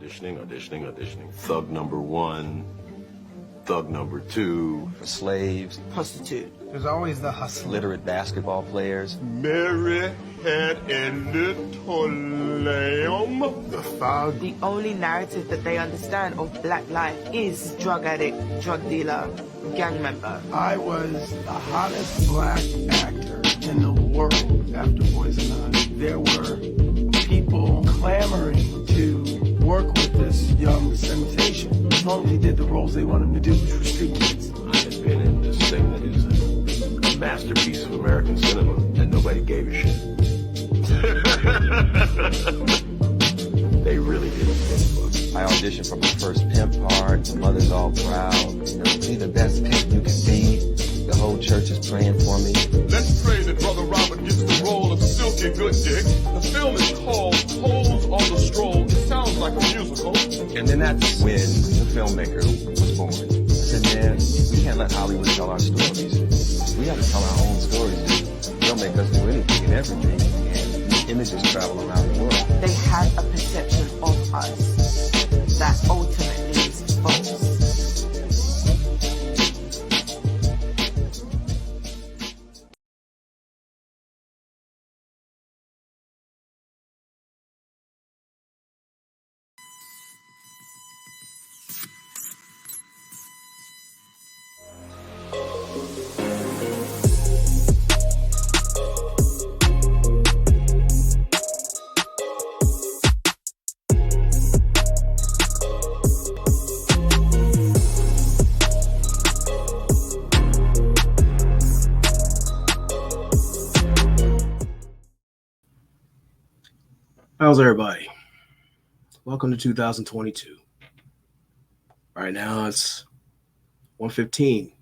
Auditioning. Thug number one, thug number two. Slaves. Prostitute. There's always the hustle. Literate basketball players. Mary had a little lamb. The thug. The only narrative that they understand of black life is drug addict, drug dealer, gang member. I was the hottest black actor in the world after Boys and Nine. There were people clamoring to work with this young sensation as long as he did the roles they wanted him to do, which were street kids. I had been in this thing that is a masterpiece of American cinema, and nobody gave a shit. They really didn't give a fuck. I auditioned for my first pimp part. The mother's all proud. You know, be the best pimp you can be. The whole church is praying for me. Let's pray that Brother Robert gets the role of Silky Good Dick. The film is called Holes on the Stroll. It sounds like a musical. And then that's when the filmmaker was born. I said, man, we can't let Hollywood tell our stories. We have to tell our own stories. They'll make us do anything and everything. And images travel around the world. They had a perception of us that ultimately is false. How's everybody? Welcome to 2022. Right now it's 1:15.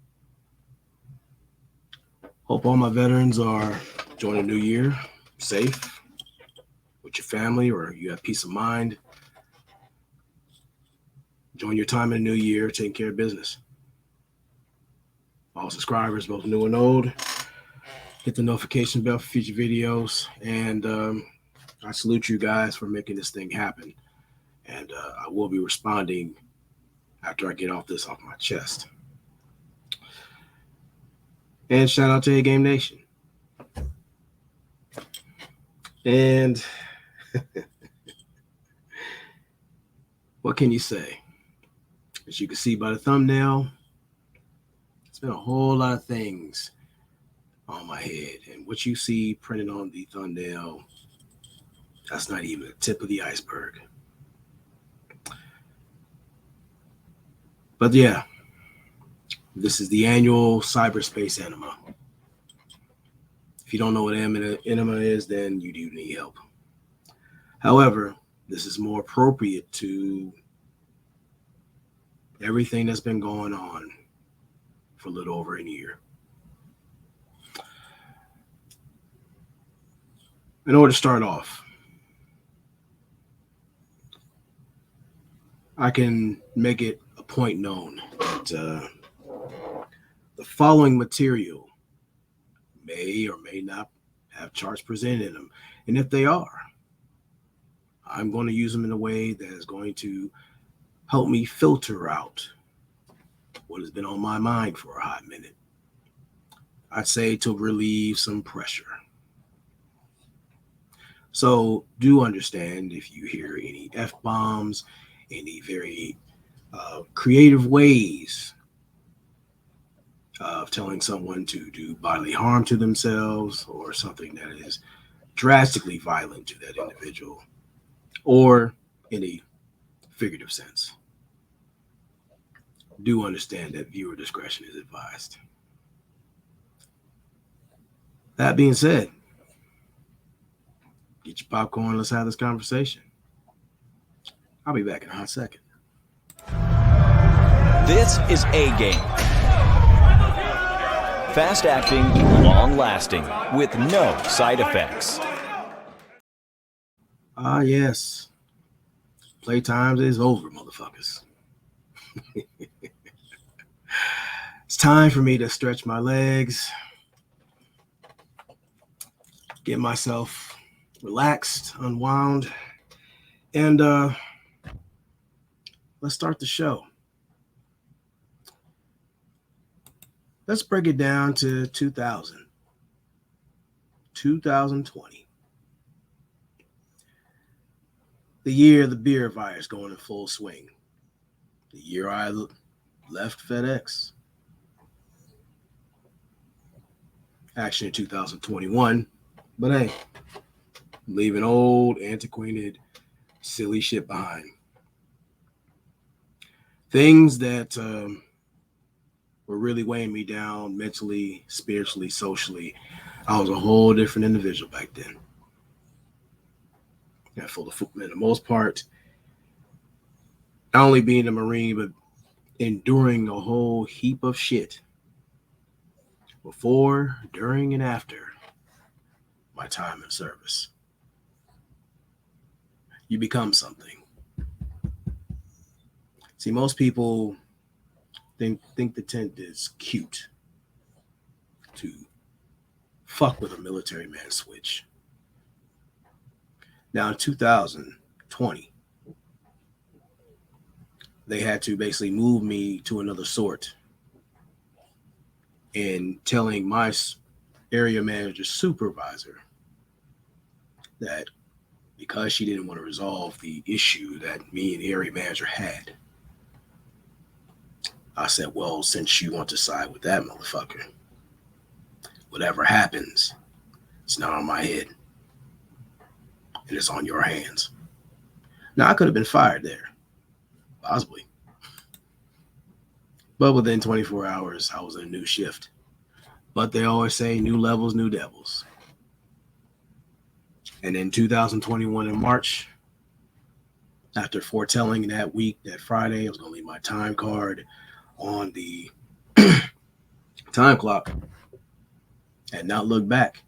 Hope all my veterans are enjoying the new year safe with your family, or you have peace of mind. Enjoying your time in the new year, taking care of business. All subscribers, both new and old, hit the notification bell for future videos, and I salute you guys for making this thing happen. And I will be responding after I get this off my chest. And shout out to A Game Nation. And what can you say? As you can see by the thumbnail, it's been a whole lot of things on my head. And what you see printed on the thumbnail, that's not even the tip of the iceberg. But yeah, this is the annual Cyberspace Enema. If you don't know what Enema is, then you do need help. However, this is more appropriate to everything that's been going on for a little over a year. In order to start off, I can make it a point known that the following material may or may not have charts presented in them. And if they are, I'm going to use them in a way that is going to help me filter out what has been on my mind for a hot minute. I'd say to relieve some pressure. So do understand if you hear any F-bombs, any very creative ways of telling someone to do bodily harm to themselves, or something that is drastically violent to that individual, or in a figurative sense. Do understand that viewer discretion is advised. That being said, get your popcorn, let's have this conversation. I'll be back in a hot second. This is A Game. Fast acting, long lasting, with no side effects. Ah, yes. Playtime is over, motherfuckers. It's time for me to stretch my legs, get myself relaxed, unwound, and let's start the show. Let's break it down to 2020. The year the beer virus going in full swing. The year I left FedEx. Actually in 2021. But hey, leaving old, antiquated, silly shit behind. Things that were really weighing me down mentally, spiritually, socially. I was a whole different individual back then. And for the most part, not only being a Marine, but enduring a whole heap of shit before, during, and after my time in service. You become something. See, most people think the tent is cute to fuck with a military man switch. Now in 2020, they had to basically move me to another sort and telling my area manager supervisor that because she didn't want to resolve the issue that me and the area manager had, I said, well, since you want to side with that motherfucker, whatever happens, it's not on my head. And it's on your hands. Now, I could have been fired there, possibly. But within 24 hours, I was in a new shift. But they always say new levels, new devils. And in 2021 in March, after foretelling that week, that Friday, I was going to leave my time card on the time clock and not look back.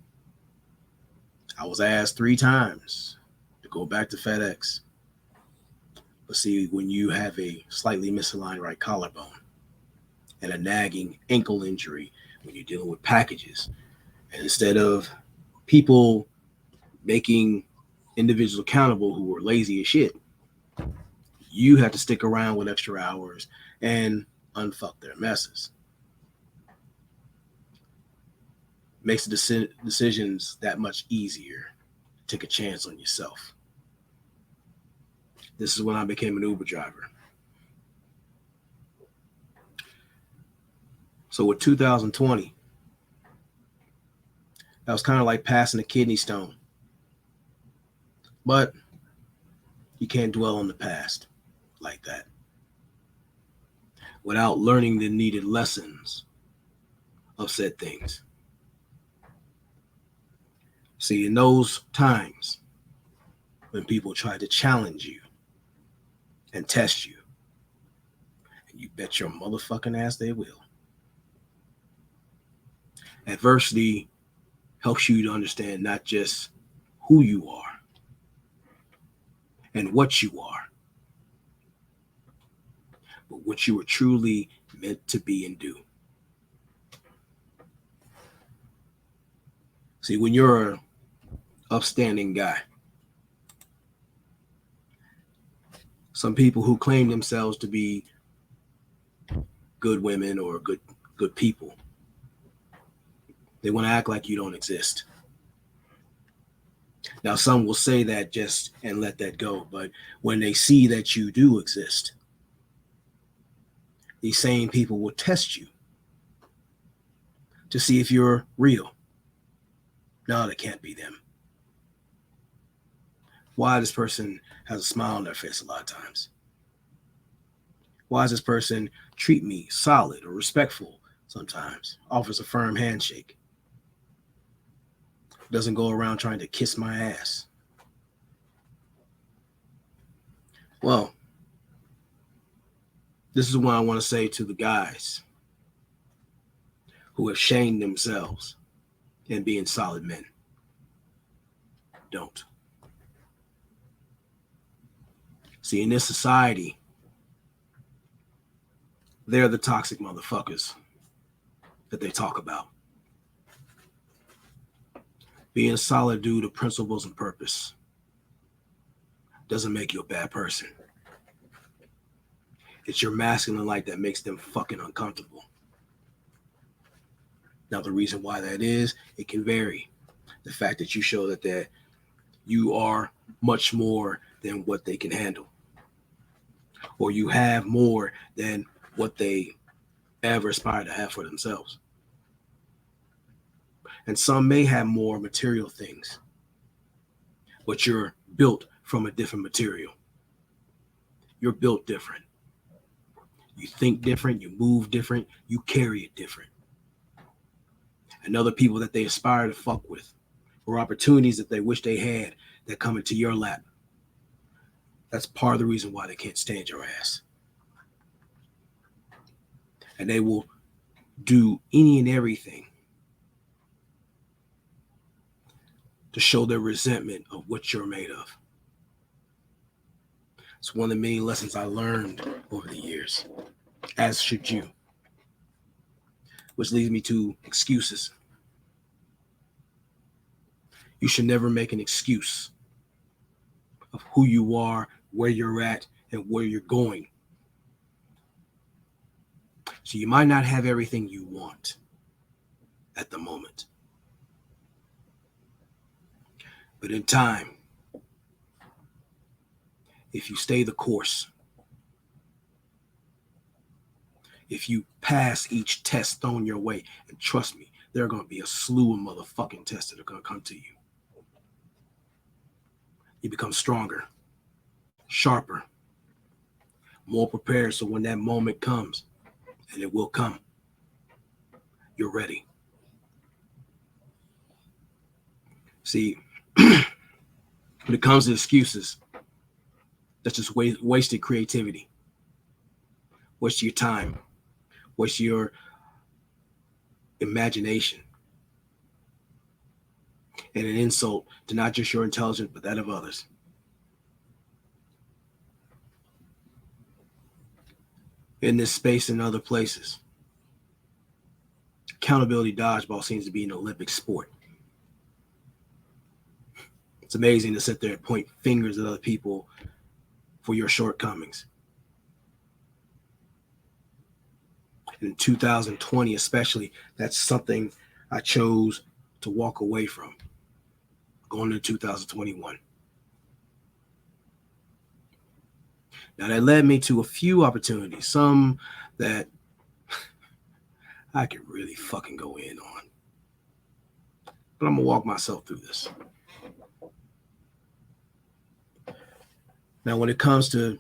I was asked 3 times to go back to FedEx. But see, when you have a slightly misaligned right collarbone and a nagging ankle injury, when you're dealing with packages, and instead of people making individuals accountable who were lazy as shit, you have to stick around with extra hours and unfuck their messes. Makes the decisions that much easier. Take a chance on yourself. This is when I became an Uber driver. So with 2020, that was kind of like passing a kidney stone. But you can't dwell on the past like that without learning the needed lessons of said things. See, in those times when people try to challenge you and test you, and you bet your motherfucking ass they will. Adversity helps you to understand not just who you are and what you are, but what you were truly meant to be and do. See, when you're an upstanding guy, some people who claim themselves to be good women or good people, they want to act like you don't exist. Now, some will say that just and let that go, but when they see that you do exist, these same people will test you to see if you're real. No, that can't be them. Why this person has a smile on their face a lot of times? Why does this person treat me solid or respectful sometimes? Offers a firm handshake. Doesn't go around trying to kiss my ass. Well, this is what I want to say to the guys who have shamed themselves in being solid men. Don't. See, in this society, they're the toxic motherfuckers that they talk about. Being a solid dude of principles and purpose doesn't make you a bad person. It's your masculine light that makes them fucking uncomfortable. Now, the reason why that is, it can vary. The fact that you show that you are much more than what they can handle, or you have more than what they ever aspire to have for themselves. And some may have more material things, but you're built from a different material. You're built different. You think different, you move different, you carry it different. And other people that they aspire to fuck with, or opportunities that they wish they had that come into your lap, that's part of the reason why they can't stand your ass. And they will do any and everything to show their resentment of what you're made of. It's one of the many lessons I learned over the years, as should you. Which leads me to excuses. You should never make an excuse of who you are, where you're at, and where you're going. So you might not have everything you want at the moment. But in time, if you stay the course, if you pass each test thrown your way, and trust me, there are going to be a slew of motherfucking tests that are going to come to you. You become stronger, sharper, more prepared, so when that moment comes, and it will come, you're ready. See, when it comes to excuses, that's just wasted creativity. Waste your time. Waste your imagination. And an insult to not just your intelligence, but that of others. In this space and other places, accountability dodgeball seems to be an Olympic sport. It's amazing to sit there and point fingers at other people for your shortcomings. In 2020 especially, that's something I chose to walk away from going into 2021. Now that led me to a few opportunities, some that I could really fucking go in on. But I'm gonna walk myself through this. Now, when it comes to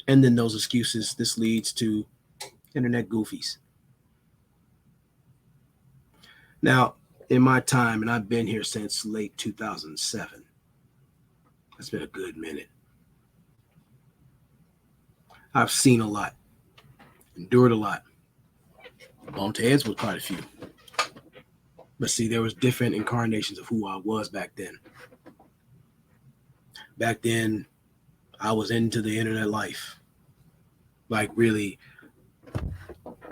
ending those excuses, this leads to internet goofies. Now, in my time, and I've been here since late 2007, that's been a good minute. I've seen a lot, endured a lot, bumped heads with quite a few. But see, there was different incarnations of who I was back then. Back then, I was into the internet life. Like really,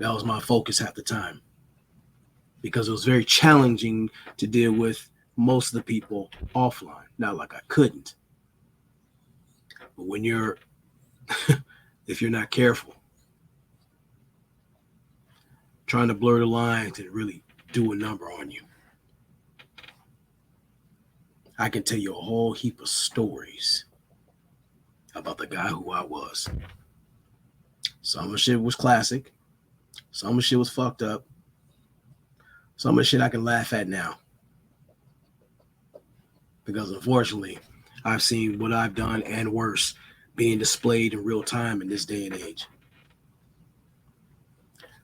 that was my focus at the time. Because it was very challenging to deal with most of the people offline. Not like I couldn't. But when you're, if you're not careful, trying to blur the lines and really do a number on you. I can tell you a whole heap of stories about the guy who I was. Some of the shit was classic. Some of the shit was fucked up. Some of the shit I can laugh at now. Because unfortunately, I've seen what I've done and worse being displayed in real time in this day and age.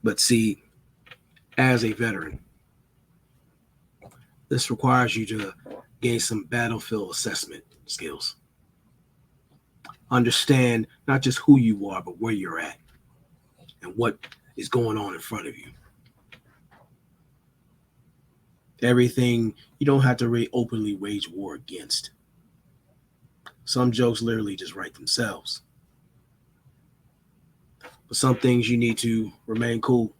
But see, as a veteran, this requires you to gain some battlefield assessment skills. Understand not just who you are, but where you're at and what is going on in front of you. Everything you don't have to really openly wage war against. Some jokes literally just write themselves. But some things you need to remain cool.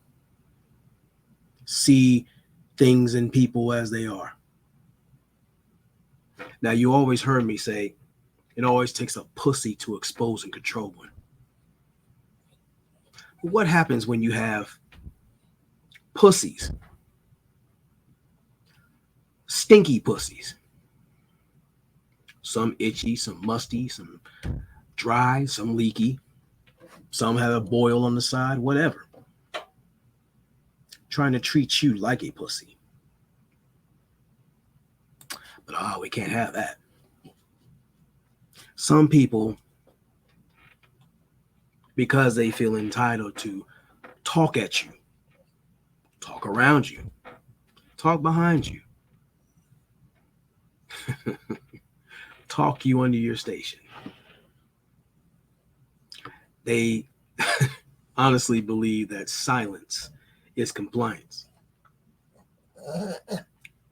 See things and people as they are. Now, you always heard me say, it always takes a pussy to expose and control one. What happens when you have pussies, stinky pussies? Some itchy, some musty, some dry, some leaky, some have a boil on the side, whatever. Trying to treat you like a pussy. But we can't have that. Some people, because they feel entitled to talk at you, talk around you, talk behind you, talk you under your station. They honestly believe that silence is compliance.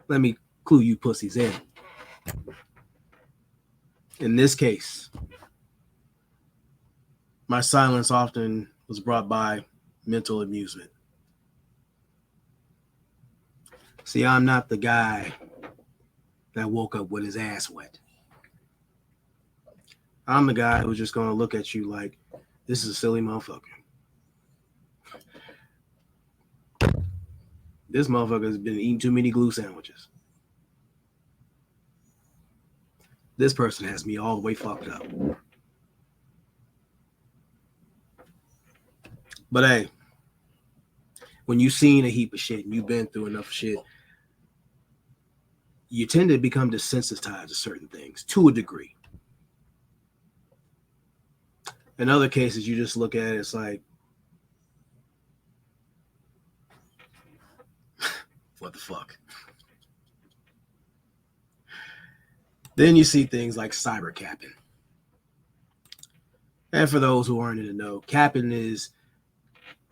Let me clue you pussies in. In this case, my silence often was brought by mental amusement. See, I'm not the guy that woke up with his ass wet. I'm the guy who's just going to look at you like, this is a silly motherfucker. This motherfucker has been eating too many glue sandwiches. This person has me all the way fucked up. But hey, when you've seen a heap of shit and you've been through enough shit, you tend to become desensitized to certain things to a degree. In other cases, you just look at it, it's like, what the fuck? Then you see things like cyber capping. And for those who aren't in the know, capping is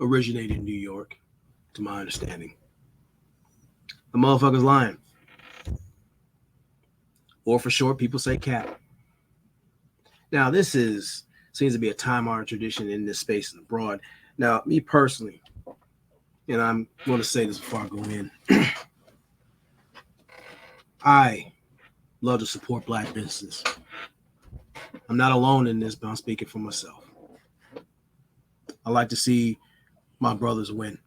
originated in New York, to my understanding. The motherfucker's lying. Or for short, people say cap. Now, this seems to be a time-honored tradition in this space and abroad. Now, me personally, and I'm going to say this before I go in, I love to support Black business. I'm not alone in this, but I'm speaking for myself. I like to see my brothers win.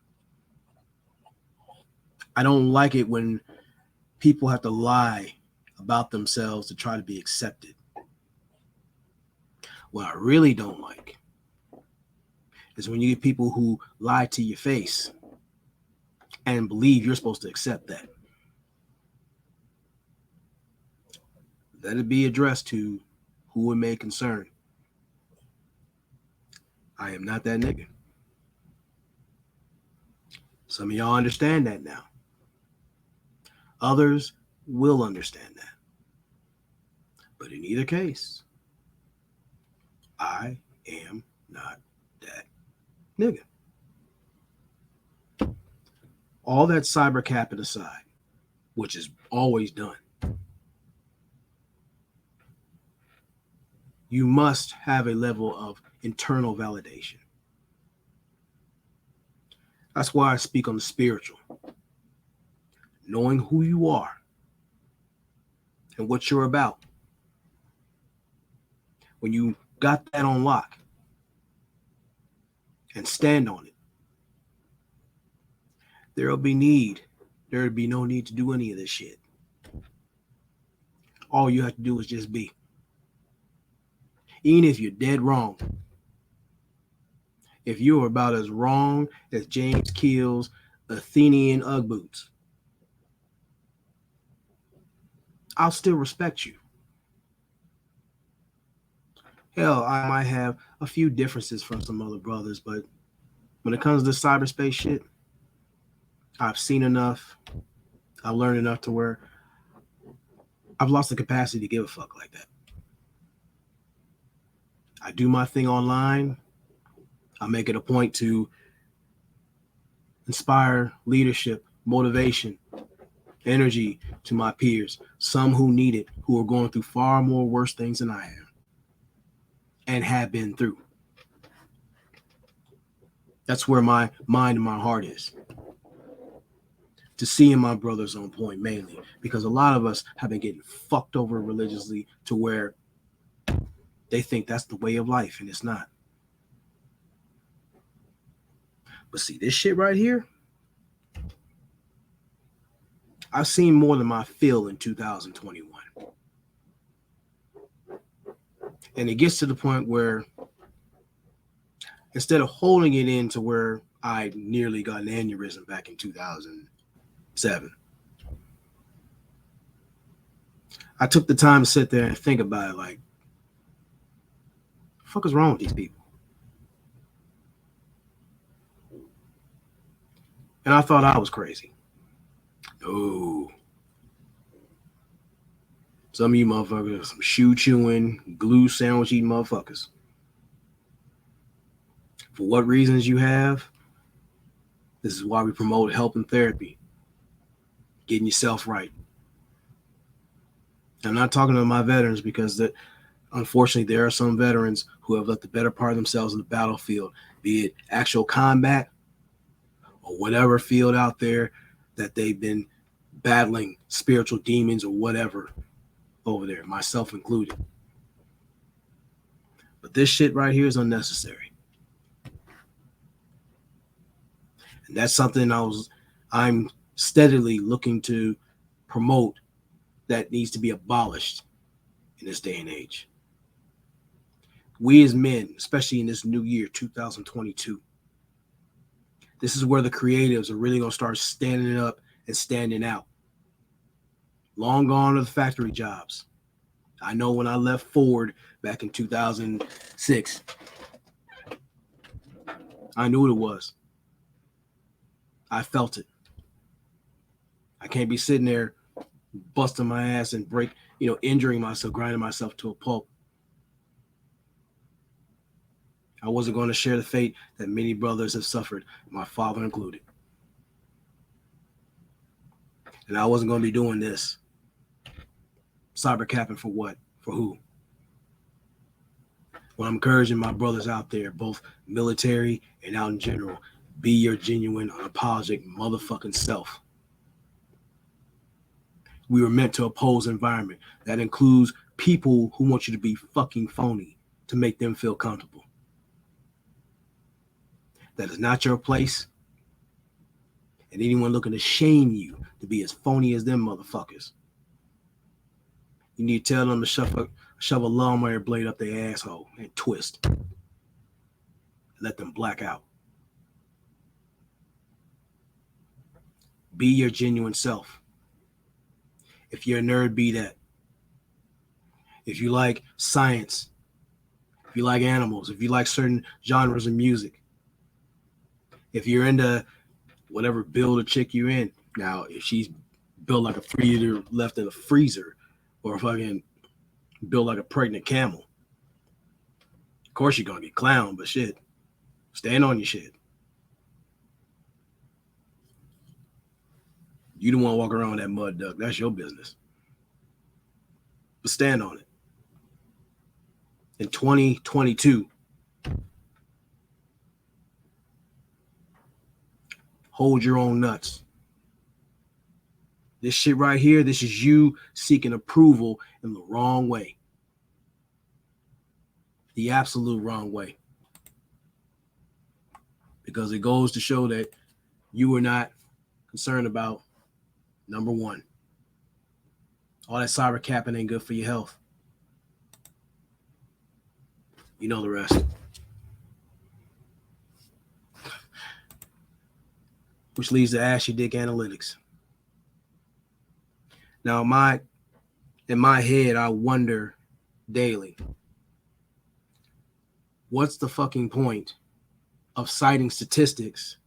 I don't like it when people have to lie about themselves to try to be accepted. What I really don't like is when you get people who lie to your face and believe you're supposed to accept that. Let it be addressed to who it may concern. I am not that nigga. Some of y'all understand that now. Others will understand that. But in either case, I am not that nigga. All that cyber capping aside, which is always done, you must have a level of internal validation. That's why I speak on the spiritual. Knowing who you are and what you're about. When you got that on lock and stand on it, there'll be no need to do any of this shit. All you have to do is just be. Even if you're dead wrong. If you're about as wrong as James Keel's Athenian Ugg boots, I'll still respect you. Hell, I might have a few differences from some other brothers, but when it comes to cyberspace shit, I've seen enough. I've learned enough to where I've lost the capacity to give a fuck like that. I do my thing online. I make it a point to inspire leadership, motivation, energy to my peers, some who need it, who are going through far more worse things than I am and have been through. That's where my mind and my heart is. To seeing my brothers on point mainly, because a lot of us have been getting fucked over religiously to where they think that's the way of life, and it's not. But see, this shit right here, I've seen more than my fill in 2021. And it gets to the point where instead of holding it in to where I nearly got an aneurysm back in 2007, I took the time to sit there and think about it like, what the fuck is wrong with these people? And I thought I was crazy. No. Some of you motherfuckers, some shoe chewing, glue sandwich eating motherfuckers. For what reasons you have, this is why we promote help and therapy. Getting yourself right. I'm not talking to my veterans because unfortunately there are some veterans who have left the better part of themselves in the battlefield, be it actual combat or whatever field out there that they've been battling spiritual demons or whatever over there, myself included. But this shit right here is unnecessary. And that's something I'm steadily looking to promote that needs to be abolished in this day and age. We as men, especially in this new year, 2022, this is where the creatives are really going to start standing up and standing out. Long gone are the factory jobs. I know when I left Ford back in 2006, I knew what it was. I felt it. I can't be sitting there busting my ass and injuring myself, grinding myself to a pulp. I wasn't going to share the fate that many brothers have suffered, my father included. And I wasn't going to be doing this. Cyber capping for what? For who? Well, I'm encouraging my brothers out there, both military and out in general, be your genuine, unapologetic motherfucking self. We were meant to oppose an environment that includes people who want you to be fucking phony to make them feel comfortable. That is not your place. And anyone looking to shame you to be as phony as them motherfuckers, you need to tell them to shove a lawnmower blade up their asshole and twist. Let them black out. Be your genuine self. If you're a nerd, be that. If you like science, if you like animals, if you like certain genres of music, if you're into whatever build a chick you're in. Now, if she's built like a 3-liter left in a freezer or fucking built like a pregnant camel, of course you're going to get clown, but shit, stand on your shit. You don't want to walk around with that mud duck. That's your business. But stand on it. In 2022, hold your own nuts. This shit right here, this is you seeking approval in the wrong way. The absolute wrong way. Because it goes to show that you are not concerned about number one. All that cyber capping ain't good for your health. You know the rest. Which leads to Ashy Dick Analytics. Now, in my head, I wonder daily, what's the fucking point of citing statistics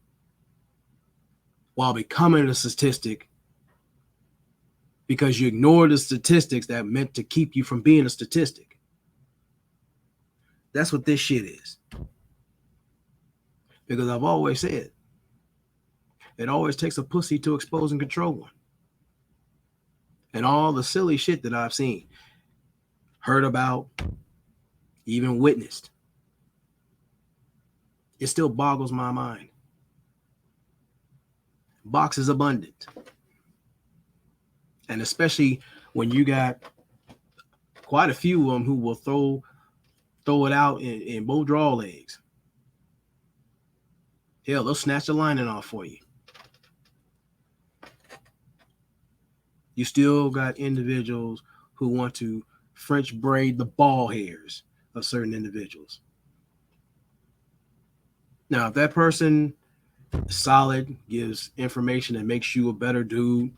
while becoming a statistic because you ignore the statistics that meant to keep you from being a statistic? That's what this shit is. Because I've always said, it always takes a pussy to expose and control one. And all the silly shit that I've seen, heard about, even witnessed, it still boggles my mind. Box is abundant. And especially when you got quite a few of them who will throw it out in both draw legs. Hell, they'll snatch the lining off for you. You still got individuals who want to French braid the ball hairs of certain individuals. Now, if that person is solid, gives information that makes you a better dude,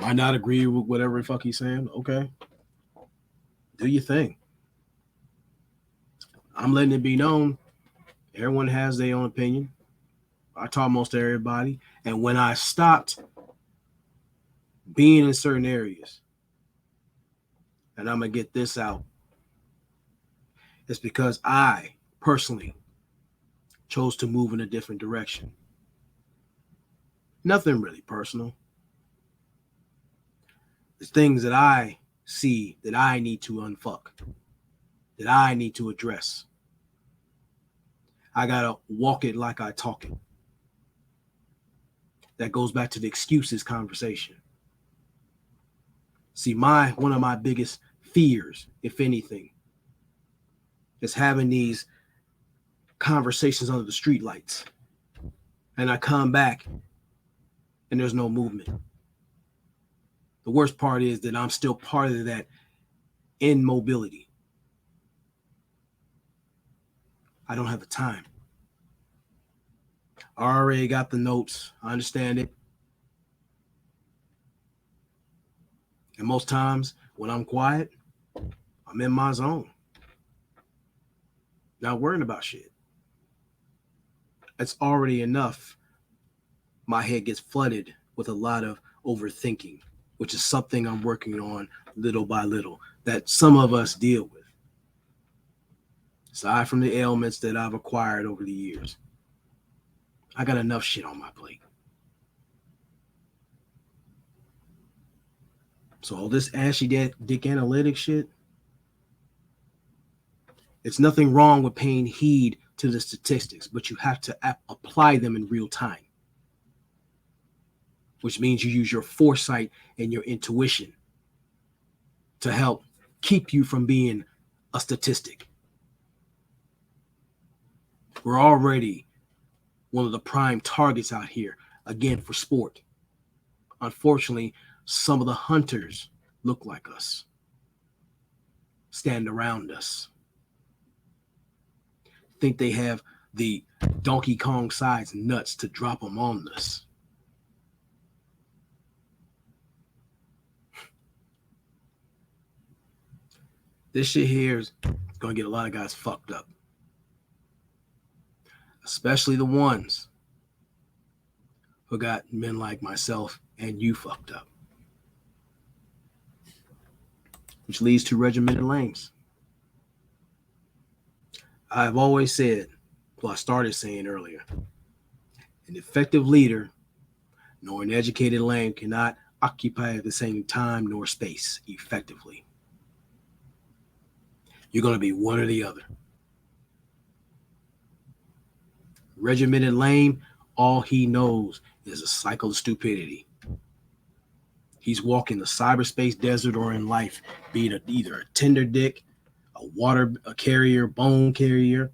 might not agree with whatever the fuck he's saying, okay. Do your thing. I'm letting it be known. Everyone has their own opinion. I talk most to everybody. And when I stopped being in certain areas, and I'm going to get this out, it's because I personally chose to move in a different direction. Nothing really personal. There's things that I see that I need to unfuck, that I need to address. I got to walk it like I talk it. That goes back to the excuses conversation. See, one of my biggest fears, if anything, is having these conversations under the streetlights. And I come back and there's no movement. The worst part is that I'm still part of that immobility. I don't have the time. I already got the notes. I understand it. And most times when I'm quiet, I'm in my zone. Not worrying about shit. It's already enough. My head gets flooded with a lot of overthinking, which is something I'm working on little by little that some of us deal with. Aside from the ailments that I've acquired over the years, I got enough shit on my plate. So all this ashy dick analytics shit, it's nothing wrong with paying heed to the statistics, but you have to apply them in real time, which means you use your foresight and your intuition to help keep you from being a statistic. We're already one of the prime targets out here, again, for sport. Unfortunately, some of the hunters look like us, stand around us, think they have the Donkey Kong size nuts to drop them on us. This shit here is going to get a lot of guys fucked up. Especially the ones who got men like myself and you fucked up. Which leads to regimented lanes. I've always said, well, I started saying earlier, an effective leader nor an educated lame cannot occupy the same time nor space effectively. You're going to be one or the other. Regimented lame, all he knows is a cycle of stupidity. He's walking the cyberspace desert or in life, being either a tender dick, a carrier, bone carrier,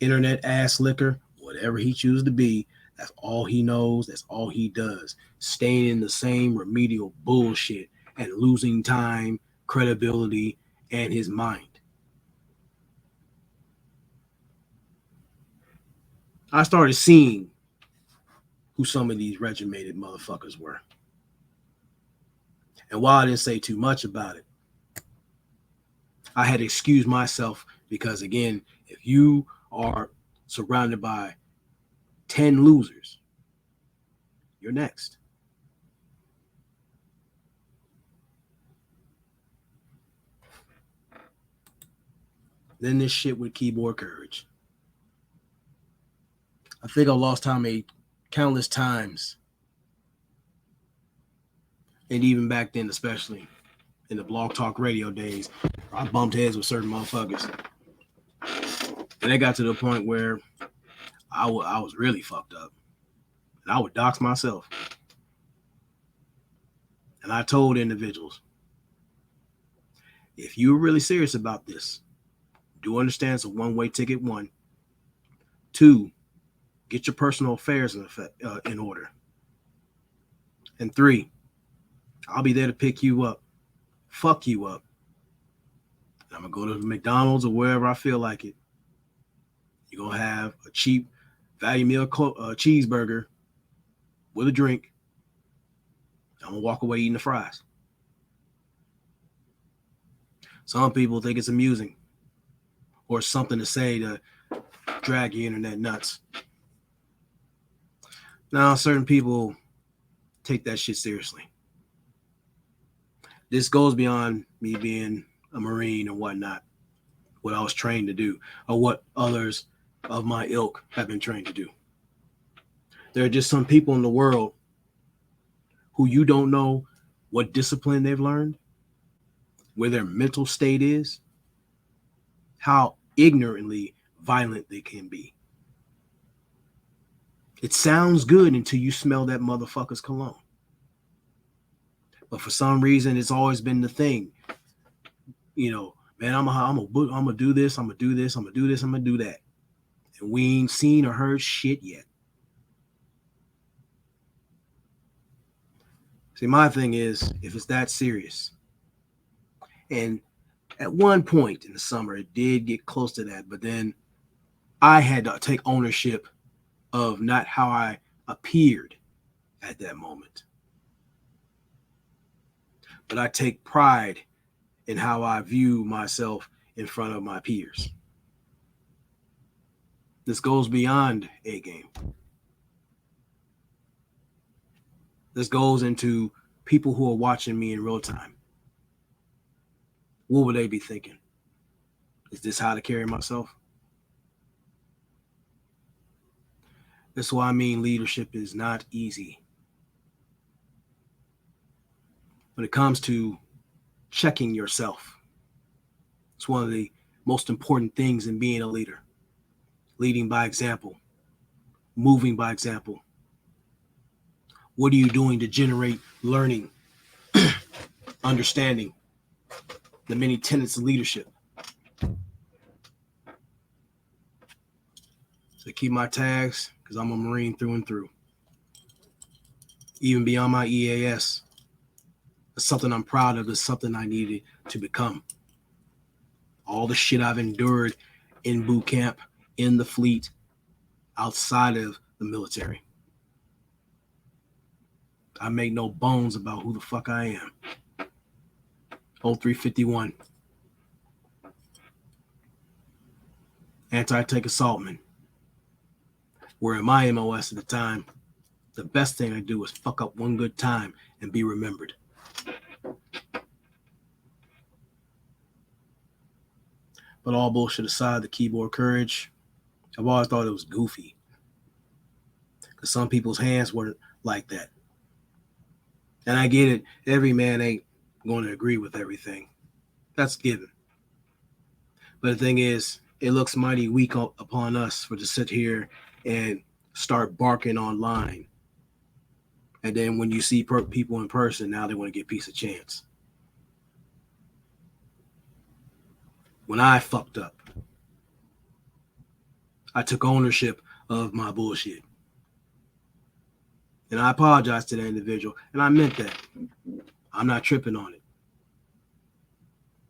internet ass licker, whatever he chooses to be. That's all he knows. That's all he does. Staying in the same remedial bullshit and losing time, credibility, and his mind. I started seeing who some of these regimented motherfuckers were. And while I didn't say too much about it, I had to excuse myself because, again, if you are surrounded by 10 losers, you're next. Then this shit with keyboard courage. I think I lost time countless times. And even back then, especially in the blog talk radio days, I bumped heads with certain motherfuckers. And it got to the point where I was really fucked up. And I would dox myself. And I told individuals, if you're really serious about this, do understand it's a one-way ticket, one. Two, Get your personal affairs in order. And 3, I'll be there to pick you up, fuck you up. I'm going to go to McDonald's or wherever I feel like it. You're going to have a cheap value meal cheeseburger with a drink. I'm going to walk away eating the fries. Some people think it's amusing or something to say to drag your internet nuts. Now, certain people take that shit seriously. This goes beyond me being a Marine or whatnot, what I was trained to do, or what others of my ilk have been trained to do. There are just some people in the world who you don't know what discipline they've learned, where their mental state is, how ignorantly violent they can be. It sounds good until you smell that motherfucker's cologne. But for some reason, it's always been the thing. You know, man, I'm gonna do this, I'm gonna do this, I'm gonna do this, I'm gonna do that. And we ain't seen or heard shit yet. See, my thing is, if it's that serious, and at one point in the summer, it did get close to that, but then I had to take ownership of not how I appeared at that moment. But I take pride in how I view myself in front of my peers. This goes beyond a game. This goes into people who are watching me in real time. What would they be thinking? Is this how to carry myself? That's why I mean leadership is not easy. When it comes to checking yourself, it's one of the most important things in being a leader. Leading by example, moving by example. What are you doing to generate learning, understanding the many tenets of leadership? So keep my tags, because I'm a Marine through and through. Even beyond my EAS, it's something I'm proud of. It's something I needed to become. All the shit I've endured in boot camp, in the fleet, outside of the military. I make no bones about who the fuck I am. 0351. Anti-tank assaultman. Where in my MOS at the time, the best thing I do is fuck up one good time and be remembered. But all bullshit aside, the keyboard courage, I've always thought it was goofy. Because some people's hands weren't like that. And I get it. Every man ain't going to agree with everything. That's given. But the thing is, it looks mighty weak upon us for to sit here and start barking online. And then when you see people in person, now they want to get a piece of chance. When I fucked up, I took ownership of my bullshit. And I apologize to that individual. And I meant that. I'm not tripping on it.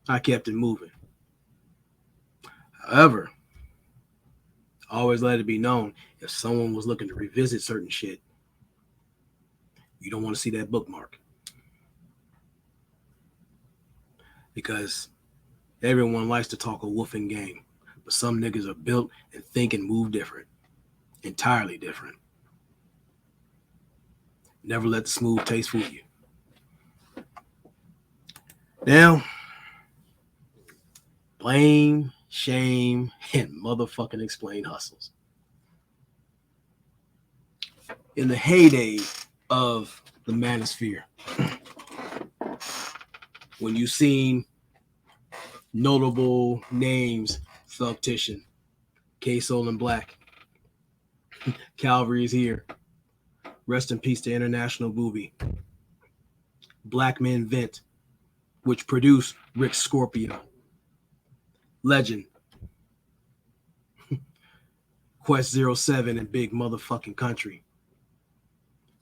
I kept it moving. However, I always let it be known if someone was looking to revisit certain shit, you don't want to see that bookmark. Because everyone likes to talk a woofing game. But some niggas are built and think and move different. Entirely different. Never let the smooth taste fool you. Now, blame, shame, and motherfucking explain hustles. In the heyday of the manosphere, when you seen notable names, Thugtician, K-Soul and Black, Calvary's here, rest in peace to International Booby, Black Men Vent, which produced Rick Scorpio, Legend, Quest 07 and Big Motherfucking Country.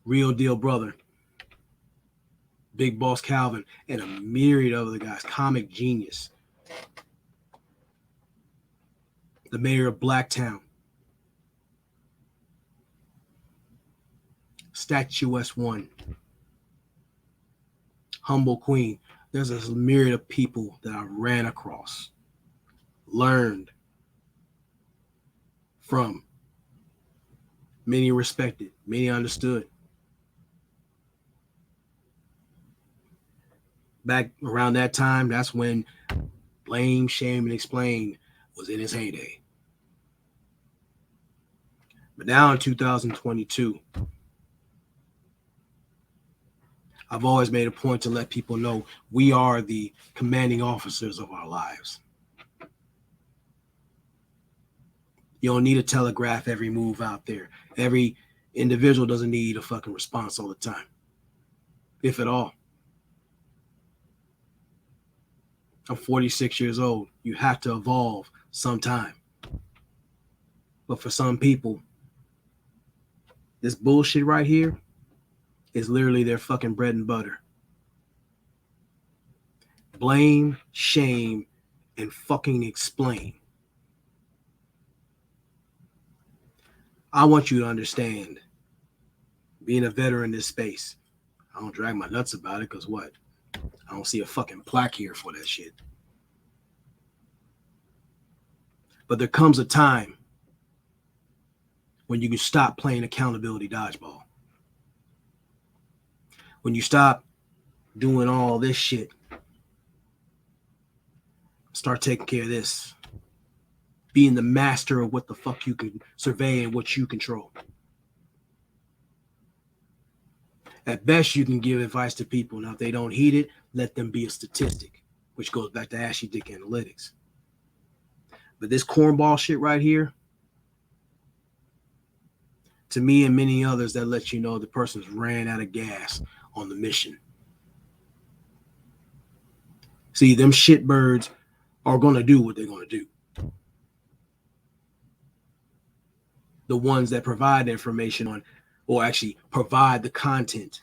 Real Deal Brother. Big Boss Calvin, and a myriad of other guys. Comic Genius. The Mayor of Blacktown. Statuesque One. Humble Queen. There's a myriad of people that I ran across, learned from. Many respected, many understood. Back around that time, that's when Blame, Shame, and Explain was in its heyday. But now in 2022, I've always made a point to let people know we are the commanding officers of our lives. You don't need to telegraph every move out there. Every individual doesn't need a fucking response all the time, if at all. I'm 46 years old. You have to evolve sometime. But for some people, this bullshit right here is literally their fucking bread and butter. Blame, shame, and fucking explain. I want you to understand, being a veteran in this space, I don't drag my nuts about it because what? I don't see a fucking plaque here for that shit. But there comes a time when you can stop playing accountability dodgeball. When you stop doing all this shit, start taking care of this. Being the master of what the fuck you can survey and what you control. At best, you can give advice to people. Now, if they don't heed it, let them be a statistic, which goes back to ashy dick analytics. But this cornball shit right here, to me and many others, that lets you know the person's ran out of gas on the mission. See, them shitbirds are going to do what they're going to do. The ones that provide the information on, or actually provide the content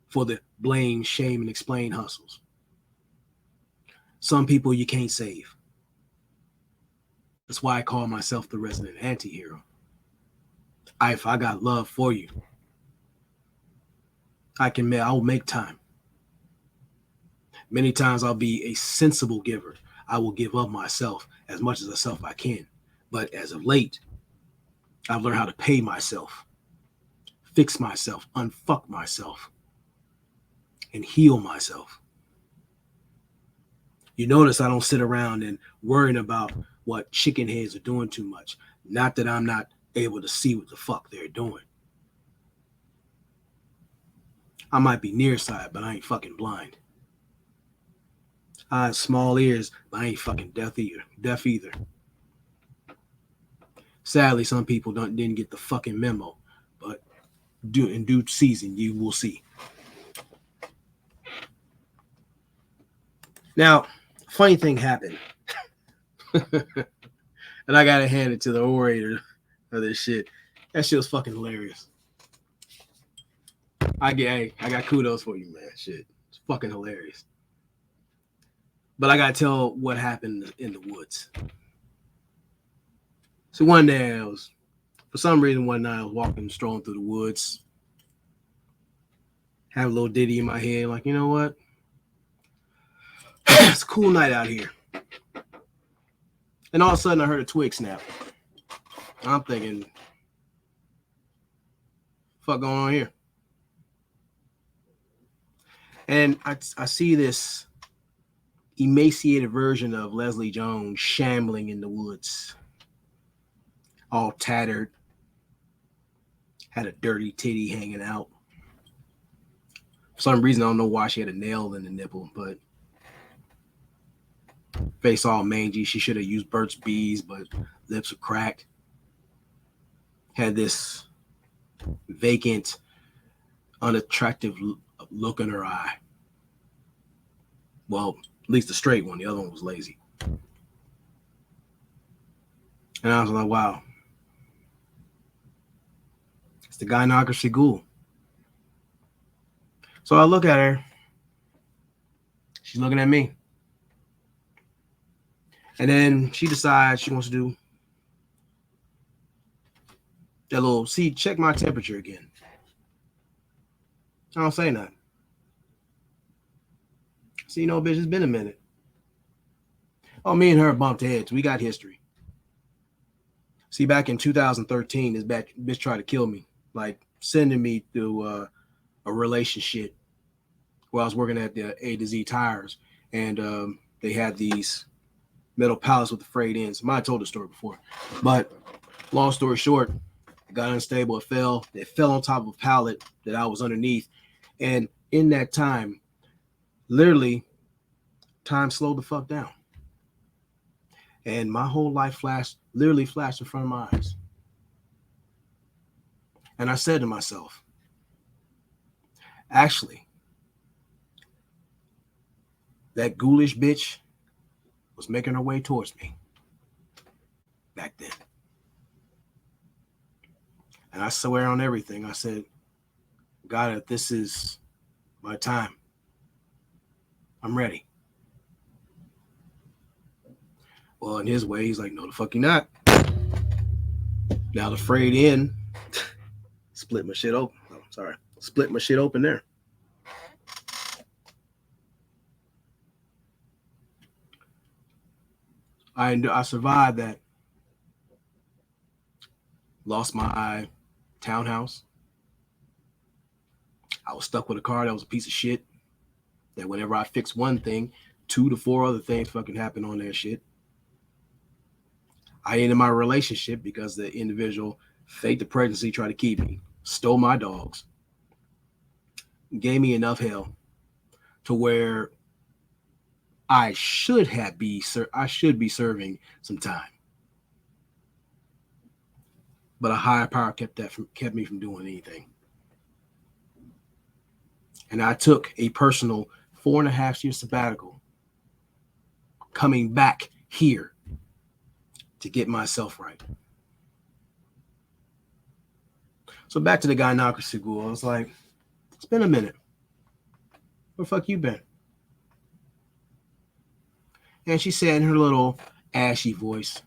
for the blame, shame, and explain hustles. Some people you can't save. That's why I call myself the resident anti-hero. If I got love for you, I'll make time. Many times I'll be a sensible giver. I will give up myself as much as myself I can. But as of late, I've learned how to pay myself, fix myself, unfuck myself, and heal myself. You notice I don't sit around and worrying about what chicken heads are doing too much. Not that I'm not able to see what the fuck they're doing. I might be nearsighted, but I ain't fucking blind. I have small ears, but I ain't fucking deaf either. Sadly, some people didn't get the fucking memo, but in due season, you will see. Now, funny thing happened. And I gotta hand it to the orator of this shit. That shit was fucking hilarious. I got kudos for you, man. Shit. It's fucking hilarious. But I gotta tell what happened in the woods. So one day one night I was walking, strolling through the woods. Have a little Diddy in my head, like, you know what? It's a cool night out here. And all of a sudden I heard a twig snap. I'm thinking, fuck going on here? And I see this emaciated version of Leslie Jones shambling in the woods, all tattered, had a dirty titty hanging out. For some reason, I don't know why she had a nail in the nipple, but face all mangy. She should have used Burt's Bees, but lips were cracked. Had this vacant, unattractive look in her eye. Well, at least the straight one. The other one was lazy. And I was like, wow, It's the gynocracy ghoul. So I look at her. She's looking at me. And then she decides she wants to do that little, see, check my temperature again. I don't say nothing. See, you know, bitch, it's been a minute. Oh, me and her bumped heads. We got history. See, back in 2013, this bitch tried to kill me, like sending me through a relationship where I was working at the A to Z tires, and they had these metal pallets with the frayed ends. I might have told the story before, but long story short, it got unstable. It fell on top of a pallet that I was underneath, and in that time, literally, time slowed the fuck down. And my whole life literally flashed in front of my eyes. And I said to myself, actually, that ghoulish bitch was making her way towards me back then. And I swear on everything, I said, God, if this is my time, I'm ready. Well, in his way, he's like, no, the fuck you not. Now the frayed end split my shit open. Oh, sorry. Split my shit open there. I survived that. Lost my townhouse. I was stuck with a car that was a piece of shit. That whenever I fixed one thing, 2 to 4 other things fucking happened on that shit. I ended my relationship because the individual faked the pregnancy, tried to keep me, stole my dogs, gave me enough hell to where I should be serving some time. But a higher power kept me from doing anything. And I took a personal 4.5 year sabbatical, coming back here to get myself right. So back to the gynocracy ghoul. I was like, it's been a minute. Where the fuck you been? And she said in her little ashy voice,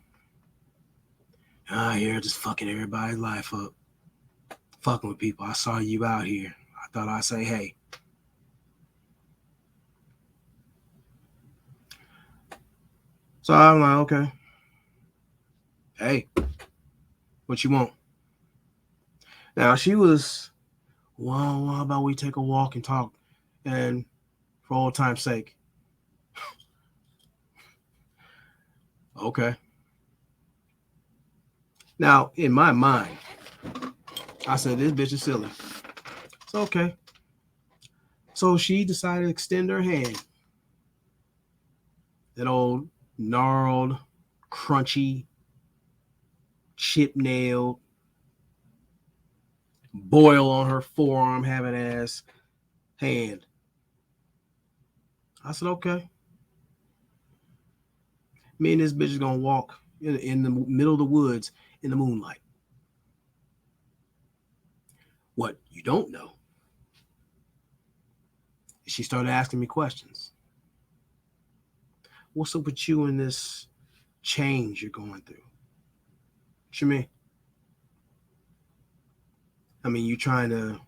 here just fucking everybody's life up. Fucking with people. I saw you out here. I thought I'd say, hey. So I'm like, okay. Hey, what you want? Now she was, well, how about we take a walk and talk? And for old time's sake. Okay. Now, in my mind, I said, this bitch is silly. It's okay. So she decided to extend her hand. That old gnarled, crunchy, chip-nailed, boil on her forearm having ass hand. I said, okay. Me and this bitch is going to walk in the middle of the woods in the moonlight. What you don't know is she started asking me questions. What's up with you and this change you're going through? What you mean? I mean, you're trying to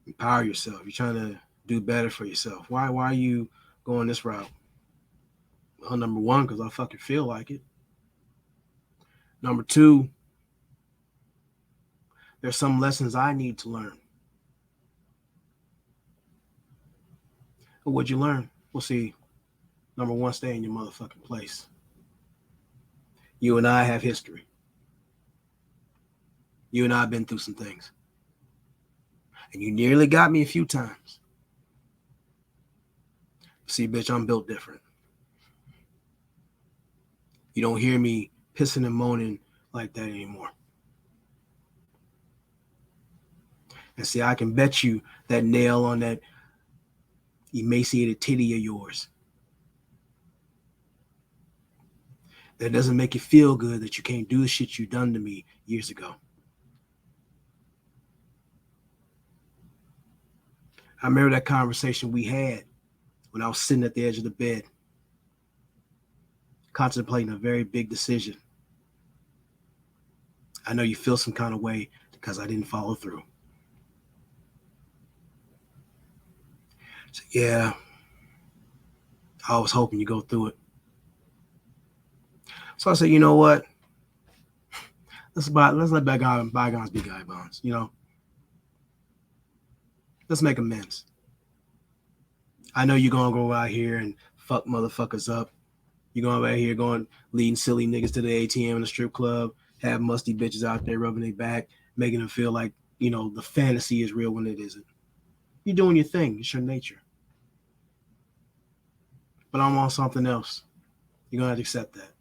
empower yourself. You're trying to do better for yourself. Why are you going this route? Well, number one, because I fucking feel like it. Number two, there's some lessons I need to learn. What'd you learn? Well, see, number one, stay in your motherfucking place. You and I have history. You and I have been through some things. And you nearly got me a few times. See, bitch, I'm built different. You don't hear me pissing and moaning like that anymore. And see, I can bet you that nail on that emaciated titty of yours, that doesn't make you feel good that you can't do the shit you done to me years ago. I remember that conversation we had when I was sitting at the edge of the bed, contemplating a very big decision. I know you feel some kind of way because I didn't follow through. So, yeah, I was hoping you go through it. So I said, you know what? Let's let bygones be bygones, you know? Let's make amends. I know you're going to go out here and fuck motherfuckers up. You're going out here leading silly niggas to the ATM in the strip club, have musty bitches out there rubbing their back, making them feel like, you know, the fantasy is real when it isn't. You're doing your thing. It's your nature. But I'm on something else. You're going to have to accept that.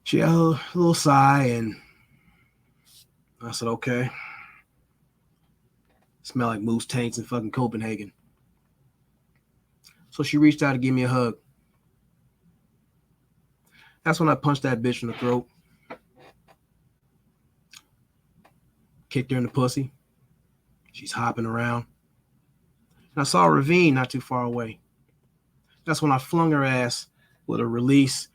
She had a little sigh, and I said, okay. Smell like moose tanks in fucking Copenhagen. So she reached out to give me a hug. That's when I punched that bitch in the throat. Kicked her in the pussy. She's hopping around. And I saw a ravine not too far away. That's when I flung her ass with a release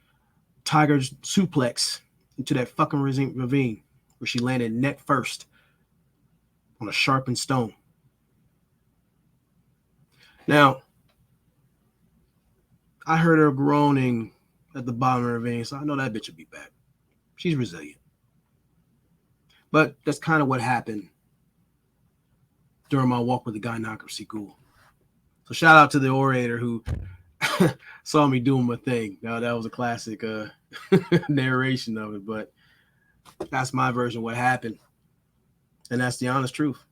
tiger suplex into that fucking ravine where she landed neck first on a sharpened stone. Now, I heard her groaning at the bottom of the ravine, so I know that bitch will be back. She's resilient. But that's kind of what happened during my walk with the gynocracy ghoul. So shout out to the orator who saw me doing my thing. Now that was a classic narration of it, but that's my version of what happened. And that's the honest truth.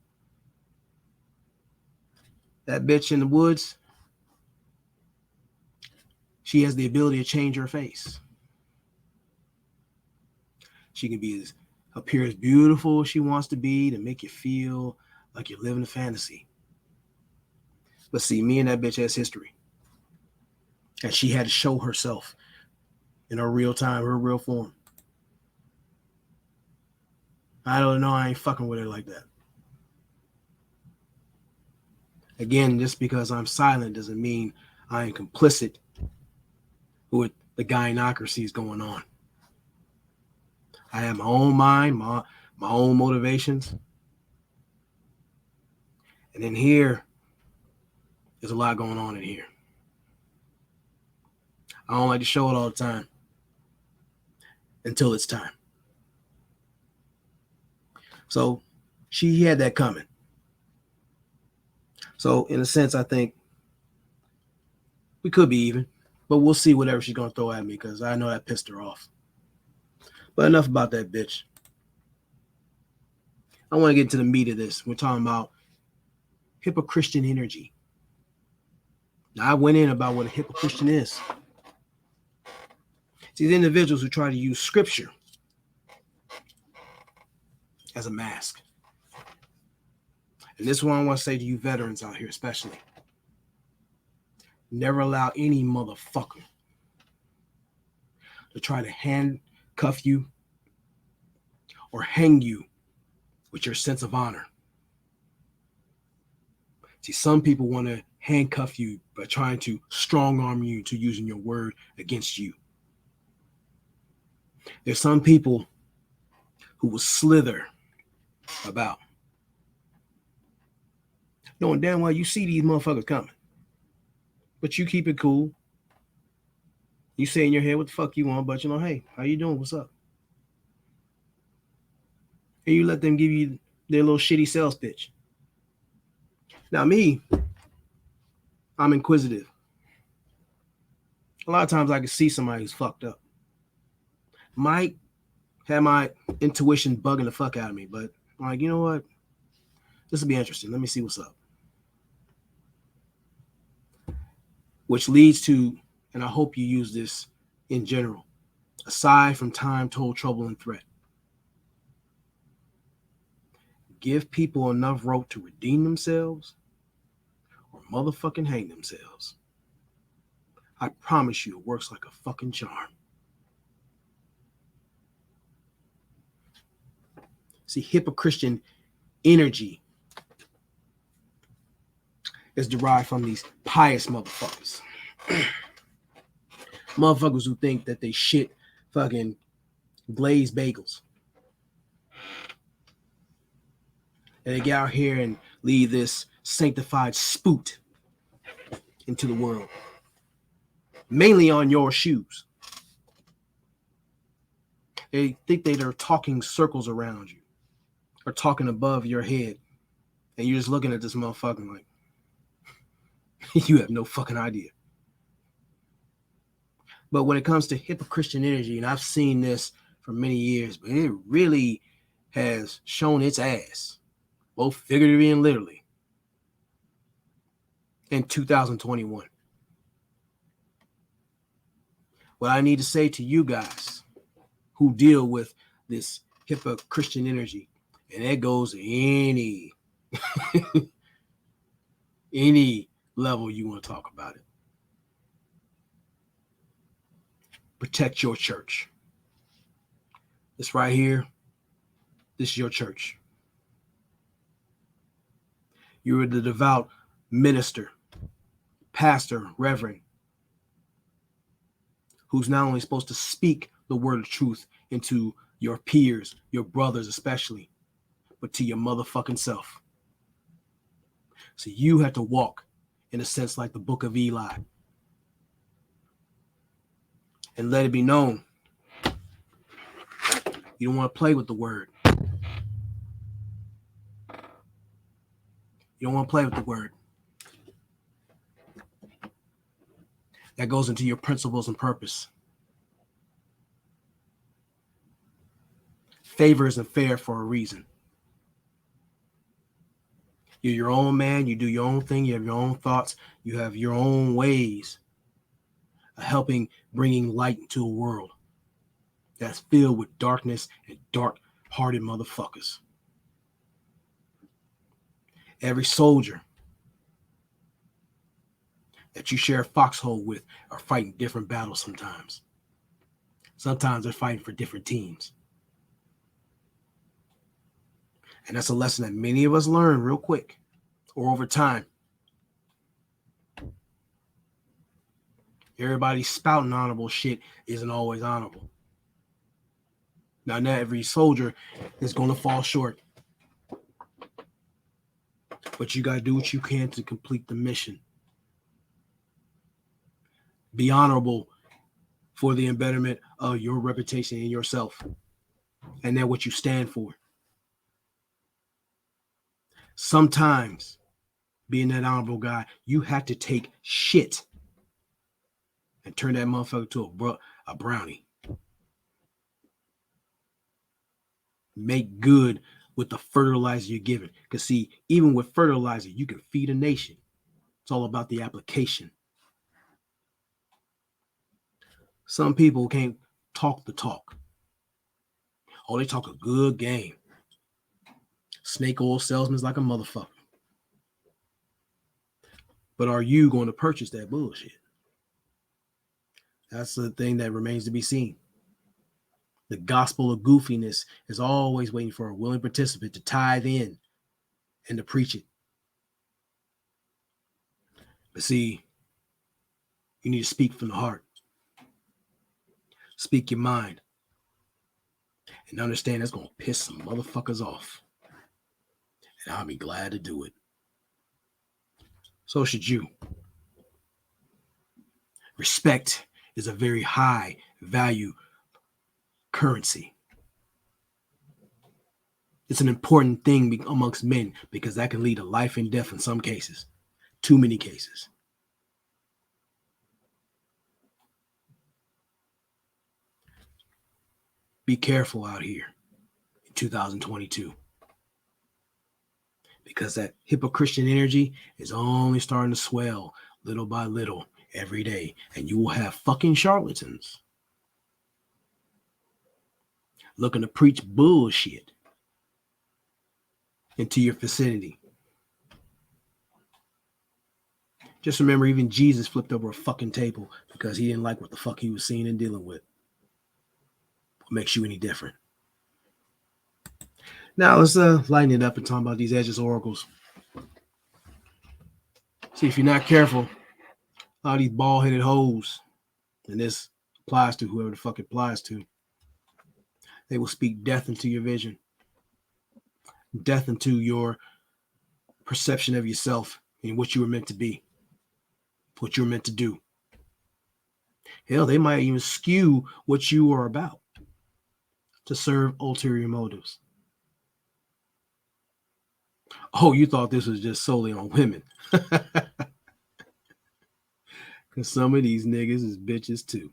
That bitch in the woods, she has the ability to change her face. She can appear as beautiful as she wants to be to make you feel like you're living a fantasy. But see, me and that bitch has history. And she had to show herself in her real time, her real form. I don't know, I ain't fucking with her like that. Again, just because I'm silent doesn't mean I am complicit with the gynocracies going on. I have my own mind, my own motivations. And in here, there's a lot going on in here. I don't like to show it all the time until it's time. So she had that coming. So in a sense, I think we could be even, but we'll see whatever she's going to throw at me because I know that pissed her off. But enough about that bitch. I want to get to the meat of this. We're talking about hypocristian energy. Now, I went in about what a hypocristian is. It's these individuals who try to use scripture as a mask. And this is what I want to say to you veterans out here especially. Never allow any motherfucker to try to handcuff you or hang you with your sense of honor. See, some people want to handcuff you by trying to strong arm you to using your word against you. There's some people who will slither about, knowing damn well you see these motherfuckers coming, but you keep it cool. You say in your head what the fuck you want, but you know, hey, how you doing? What's up? And you let them give you their little shitty sales pitch. Now me, I'm inquisitive. A lot of times I can see somebody who's fucked up. Might have my intuition bugging the fuck out of me, but I'm like, you know what? This will be interesting. Let me see what's up. Which leads to, and I hope you use this in general, aside from time, toll, trouble, and threat. Give people enough rope to redeem themselves or motherfucking hang themselves. I promise you it works like a fucking charm. See, hypocristian energy is derived from these pious motherfuckers. Motherfuckers who think that they shit fucking glazed bagels. And they get out here and leave this sanctified spoot into the world. Mainly on your shoes. They think they're talking circles around you. Or talking above your head. And you're just looking at this motherfucker like, you have no fucking idea. But when it comes to hypocritian energy, and I've seen this for many years, but it really has shown its ass, both figuratively and literally, in 2021. What I need to say to you guys who deal with this hypocritian energy, and that goes to any level you want to talk about it. Protect your church. This right here, this is your church. You are the devout minister, pastor, reverend, who's not only supposed to speak the word of truth into your peers, your brothers especially, but to your motherfucking self. So you have to walk in a sense like the book of Eli. And let it be known, you don't want to play with the word. You don't want to play with the word. That goes into your principles and purpose. Favor isn't fair for a reason. You're your own man. You do your own thing. You have your own thoughts. You have your own ways of helping bringing light into a world that's filled with darkness and dark-hearted motherfuckers. Every soldier that you share a foxhole with are fighting different battles sometimes. Sometimes they're fighting for different teams. And that's a lesson that many of us learn real quick or over time. Everybody spouting honorable shit isn't always honorable. Now, not every soldier is going to fall short. But you got to do what you can to complete the mission. Be honorable for the embetterment of your reputation and yourself. And then what you stand for. Sometimes, being that honorable guy, you have to take shit and turn that motherfucker to a brownie. Make good with the fertilizer you're given. Because see, even with fertilizer, you can feed a nation. It's all about the application. Some people can't talk the talk. Oh, they talk a good game. Snake oil salesman's like a motherfucker. But are you going to purchase that bullshit? That's the thing that remains to be seen. The gospel of goofiness is always waiting for a willing participant to tithe in and to preach it. But see, you need to speak from the heart. Speak your mind. And understand that's going to piss some motherfuckers off. And I'll be glad to do it. So should you. Respect is a very high value currency. It's an important thing amongst men because that can lead to life and death in some cases. Too many cases. Be careful out here in 2022. Because that hypocritian energy is only starting to swell little by little every day. And you will have fucking charlatans looking to preach bullshit into your vicinity. Just remember, even Jesus flipped over a fucking table because he didn't like what the fuck he was seeing and dealing with. What makes you any different? Now let's lighten it up and talk about these Edges oracles. See, if you're not careful, all these bald-headed hoes, and this applies to whoever the fuck it applies to, they will speak death into your vision, death into your perception of yourself and what you were meant to be, what you were meant to do. Hell, they might even skew what you are about to serve ulterior motives. Oh, you thought this was just solely on women. Because some of these niggas is bitches too.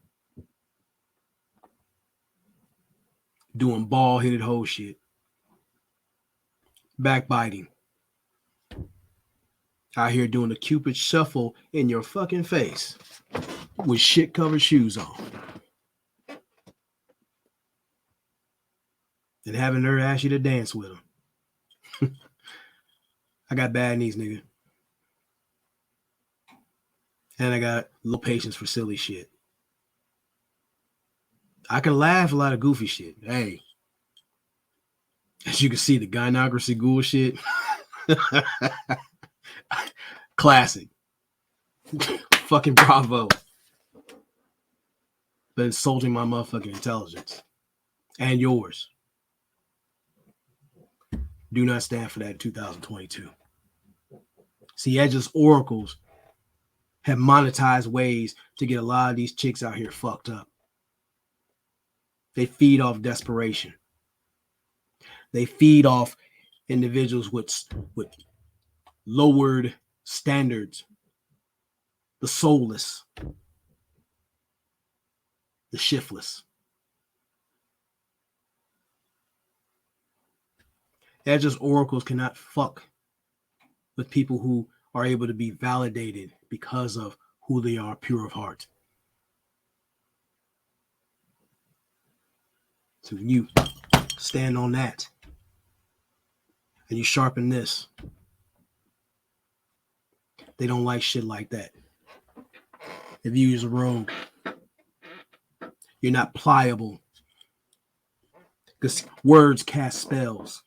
Doing bald-headed hoe shit. Backbiting. Out here doing the Cupid shuffle in your fucking face with shit-covered shoes on. And having her ask you to dance with them. I got bad knees, nigga. And I got low patience for silly shit. I can laugh a lot of goofy shit. Hey, as you can see, the gynocracy ghoul shit. Classic. Fucking bravo. But insulting my motherfucking intelligence. And yours. Do not stand for that in 2022. See, Edge's oracles have monetized ways to get a lot of these chicks out here fucked up. They feed off desperation. They feed off individuals with lowered standards. The soulless. The shiftless. Edge's oracles cannot fuck with people who are able to be validated because of who they are, pure of heart. So when you stand on that and you sharpen this, they don't like shit like that. If you use a rogue, you're not pliable because words cast spells.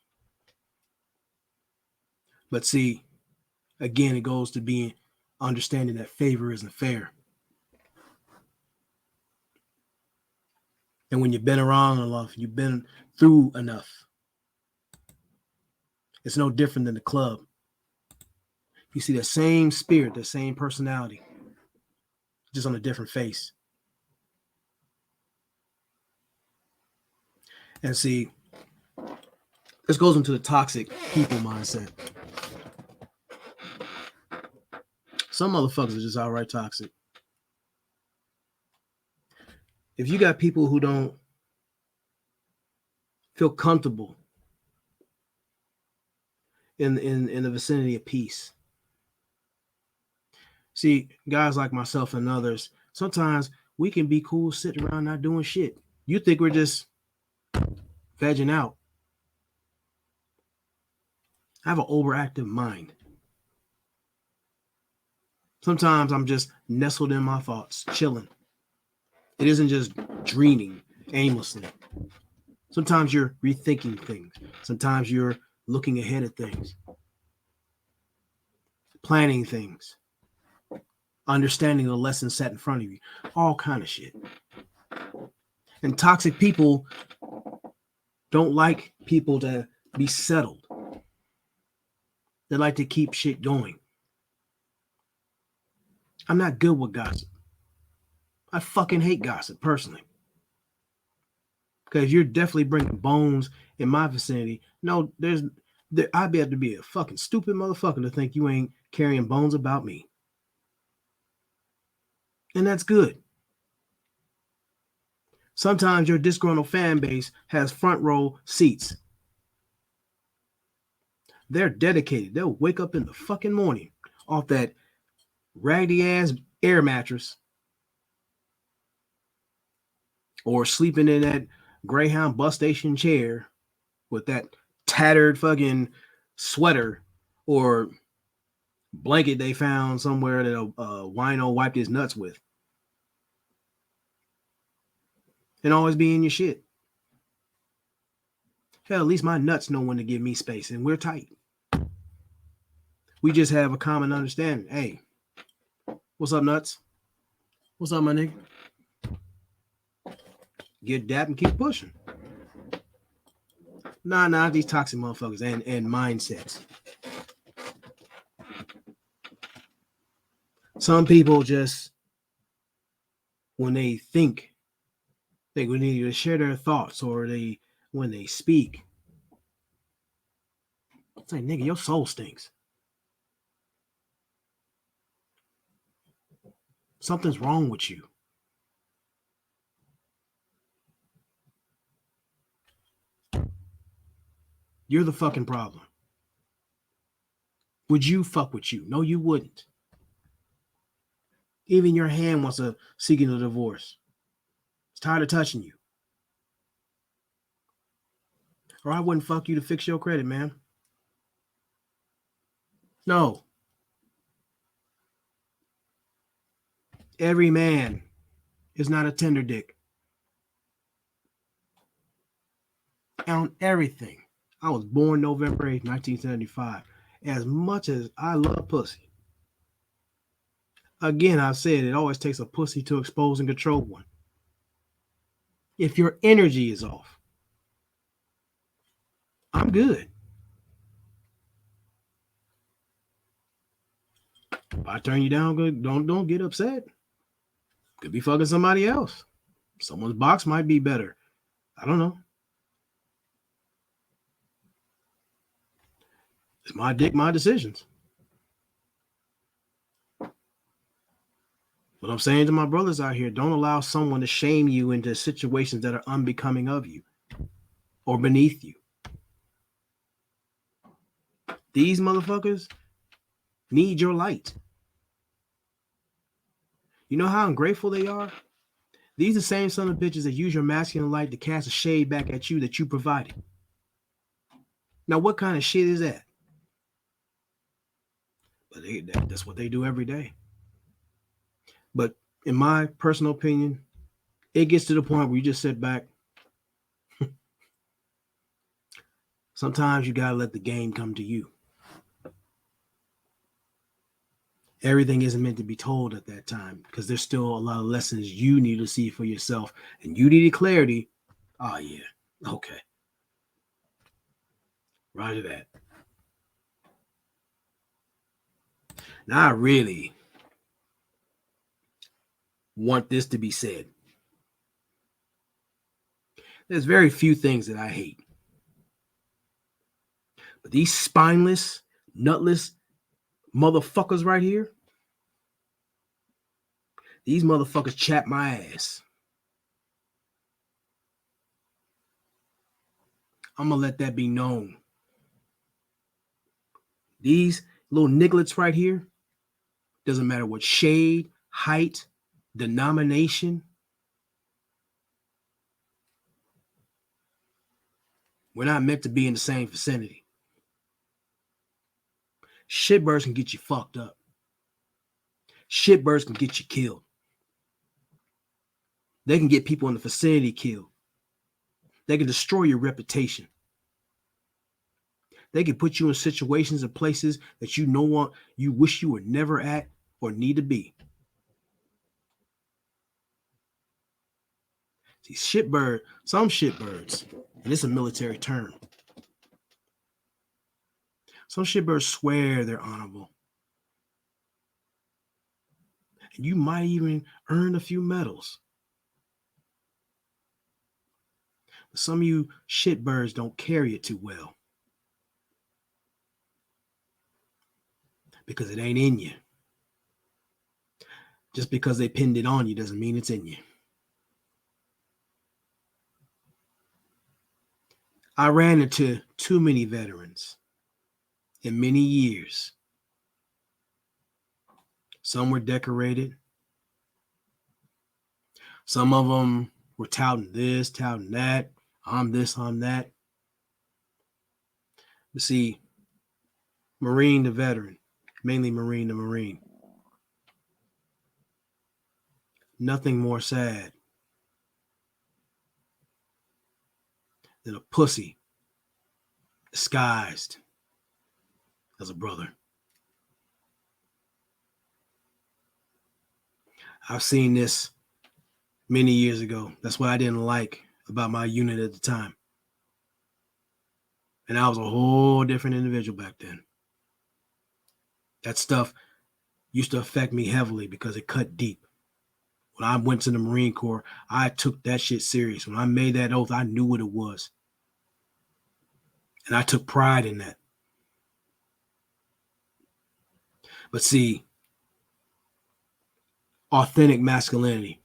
But see, again, it goes to being understanding that favor isn't fair. And when you've been around enough, you've been through enough, it's no different than the club. You see the same spirit, the same personality, just on a different face. And see, this goes into the toxic people mindset. Some motherfuckers are just outright toxic. If you got people who don't feel comfortable in the vicinity of peace. See, guys like myself and others, sometimes we can be cool sitting around not doing shit. You think we're just vegging out. I have an overactive mind. Sometimes I'm just nestled in my thoughts, chilling. It isn't just dreaming aimlessly. Sometimes you're rethinking things. Sometimes you're looking ahead at things. Planning things. Understanding the lessons set in front of you. All kind of shit. And toxic people don't like people to be settled. They like to keep shit going. I'm not good with gossip. I fucking hate gossip personally. Because you're definitely bringing bones in my vicinity. No, I'd be able to be a fucking stupid motherfucker to think you ain't carrying bones about me. And that's good. Sometimes your disgruntled fan base has front row seats. They're dedicated. They'll wake up in the fucking morning off that raggedy ass air mattress or sleeping in that Greyhound bus station chair with that tattered fucking sweater or blanket they found somewhere that a wino wiped his nuts with. And always be in your shit. Hell, at least my nuts know when to give me space, and we're tight. We just have a common understanding. Hey, what's up, nuts? What's up, my nigga? Get dapped and keep pushing. Nah, these toxic motherfuckers and mindsets. Some people just, when they think, they would need to share their thoughts, or when they speak, it's like, nigga, your soul stinks. Something's wrong with you. You're the fucking problem. Would you fuck with you? No, you wouldn't. Even your hand wants to seeking a divorce. It's tired of touching you. Or I wouldn't fuck you to fix your credit, man. No. Every man is not a tender dick. On everything. I was born November 8th, 1975. As much as I love pussy, again, I've said it always takes a pussy to expose and control one. If your energy is off, I'm good. If I turn you down, good, don't get upset. Could be fucking somebody else. Someone's box might be better. I don't know. It's my dick, my decisions. What I'm saying to my brothers out here, don't allow someone to shame you into situations that are unbecoming of you or beneath you. These motherfuckers need your light. You know how ungrateful they are? These are the same son of bitches that use your masculine light to cast a shade back at you that you provided. Now, what kind of shit is that? But that's what they do every day. But in my personal opinion, it gets to the point where you just sit back. Sometimes you got to let the game come to you. Everything isn't meant to be told at that time because there's still a lot of lessons you need to see for yourself, and you needed clarity. Oh, yeah. Okay. Roger that. Now, I really want this to be said. There's very few things that I hate. But these spineless, nutless motherfuckers right here, these motherfuckers chap my ass. I'm going to let that be known. These little nigglets right here, doesn't matter what shade, height, denomination. We're not meant to be in the same vicinity. Shitbirds can get you fucked up. Shitbirds can get you killed. They can get people in the vicinity killed. They can destroy your reputation. They can put you in situations and places that you wish you were never at or need to be. See, some shitbirds, and it's a military term. Some shitbirds swear they're honorable. And you might even earn a few medals. But some of you shitbirds don't carry it too well. Because it ain't in you. Just because they pinned it on you doesn't mean it's in you. I ran into too many veterans in many years. Some were decorated. Some of them were touting this, touting that. I'm this, I'm that. But see, Marine to veteran, mainly Marine to Marine. Nothing more sad than a pussy disguised as a brother. I've seen this many years ago. That's what I didn't like about my unit at the time. And I was a whole different individual back then. That stuff used to affect me heavily because it cut deep. When I went to the Marine Corps, I took that shit serious. When I made that oath, I knew what it was. And I took pride in that. But see, authentic masculinity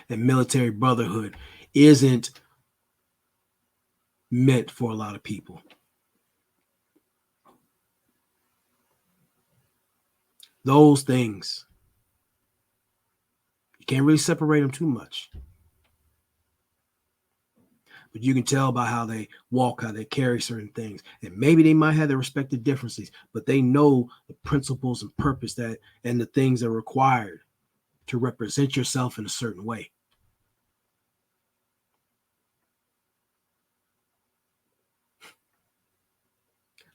and military brotherhood isn't meant for a lot of people. Those things, you can't really separate them too much. But you can tell by how they walk, how they carry certain things. And maybe they might have their respective differences, but they know the principles and purpose that and the things that are required to represent yourself in a certain way.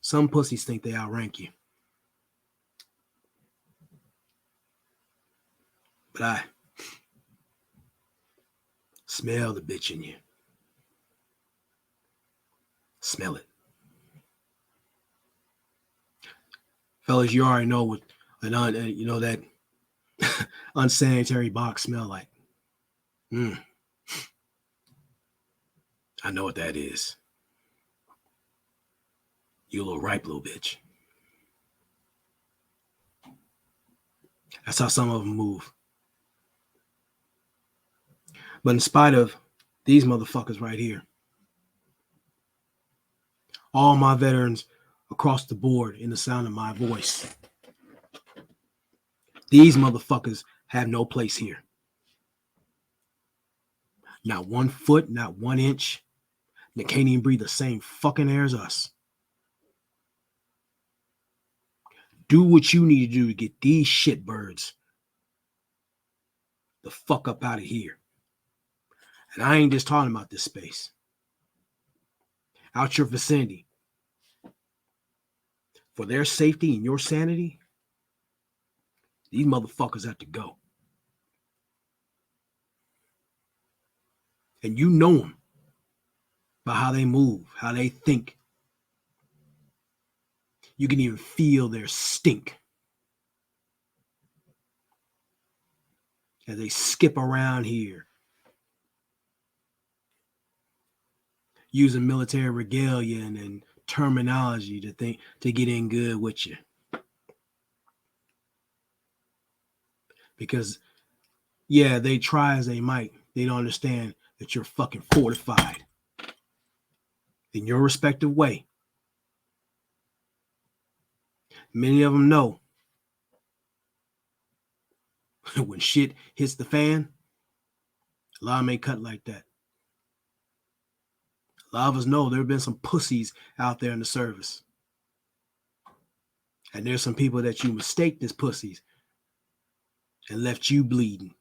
Some pussies think they outrank you. But I smell the bitch in you. Smell it. Fellas, you already know what that unsanitary box smell like. I know what that is. You a little ripe little bitch. That's how some of them move. But in spite of these motherfuckers right here, all my veterans across the board in the sound of my voice, these motherfuckers have no place here. Not 1 foot, not 1 inch. They can't even breathe the same fucking air as us. Do what you need to do to get these shitbirds the fuck up out of here. And I ain't just talking about this space. Out your vicinity. For their safety and your sanity, these motherfuckers have to go. And you know them by how they move, how they think. You can even feel their stink as they skip around here, using military regalia and terminology to get in good with you. Because, yeah, they try as they might. They don't understand that you're fucking fortified in your respective way. Many of them know when shit hits the fan, a lot of them ain't cut like that. A lot of us know there have been some pussies out there in the service. And there's some people that you mistake as pussies and left you bleeding.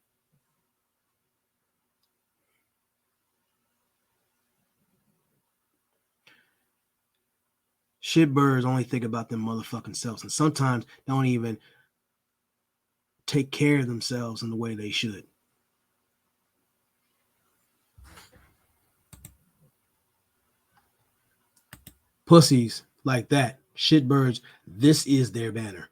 Shitbirds only think about them motherfucking selves, and sometimes don't even take care of themselves in the way they should. Pussies like that, shitbirds, this is their banner.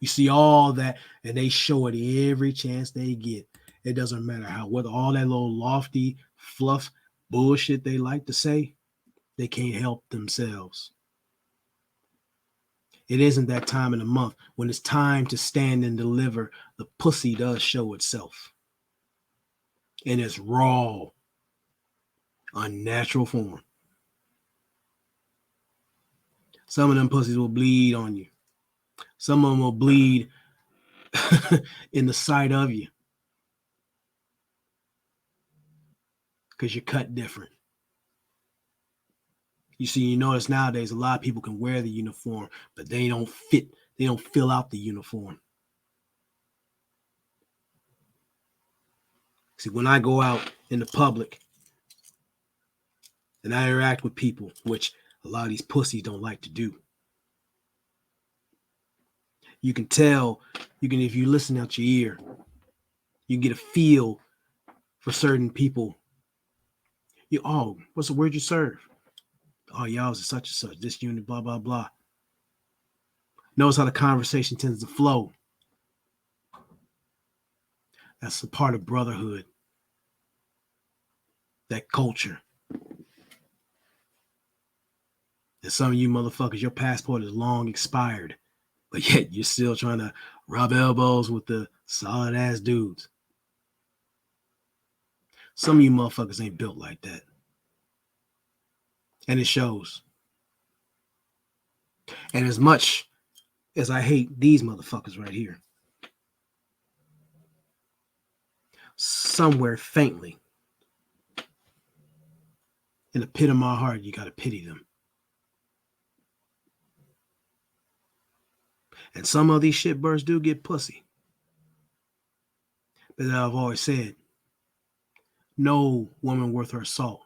You see all that, and they show it every chance they get. It doesn't matter what all that little lofty fluff bullshit they like to say, they can't help themselves. It isn't that time in the month when it's time to stand and deliver. The pussy does show itself in its raw, unnatural form. Some of them pussies will bleed on you. Some of them will bleed in the sight of you because you're cut different. You see, you notice nowadays a lot of people can wear the uniform, but they don't fit. They don't fill out the uniform. See, when I go out in the public and I interact with people, which a lot of these pussies don't like to do, You can tell, if you listen out your ear, you get a feel for certain people. What's the word you serve? Oh, y'all is such and such, this unit, blah, blah, blah. Notice how the conversation tends to flow. That's a part of brotherhood. That culture. And some of you motherfuckers, your passport is long expired, but yet you're still trying to rub elbows with the solid ass dudes. Some of you motherfuckers ain't built like that. And it shows. And as much as I hate these motherfuckers right here, somewhere faintly in the pit of my heart, you got to pity them. And some of these shitbirds do get pussy. But I've always said, no woman worth her salt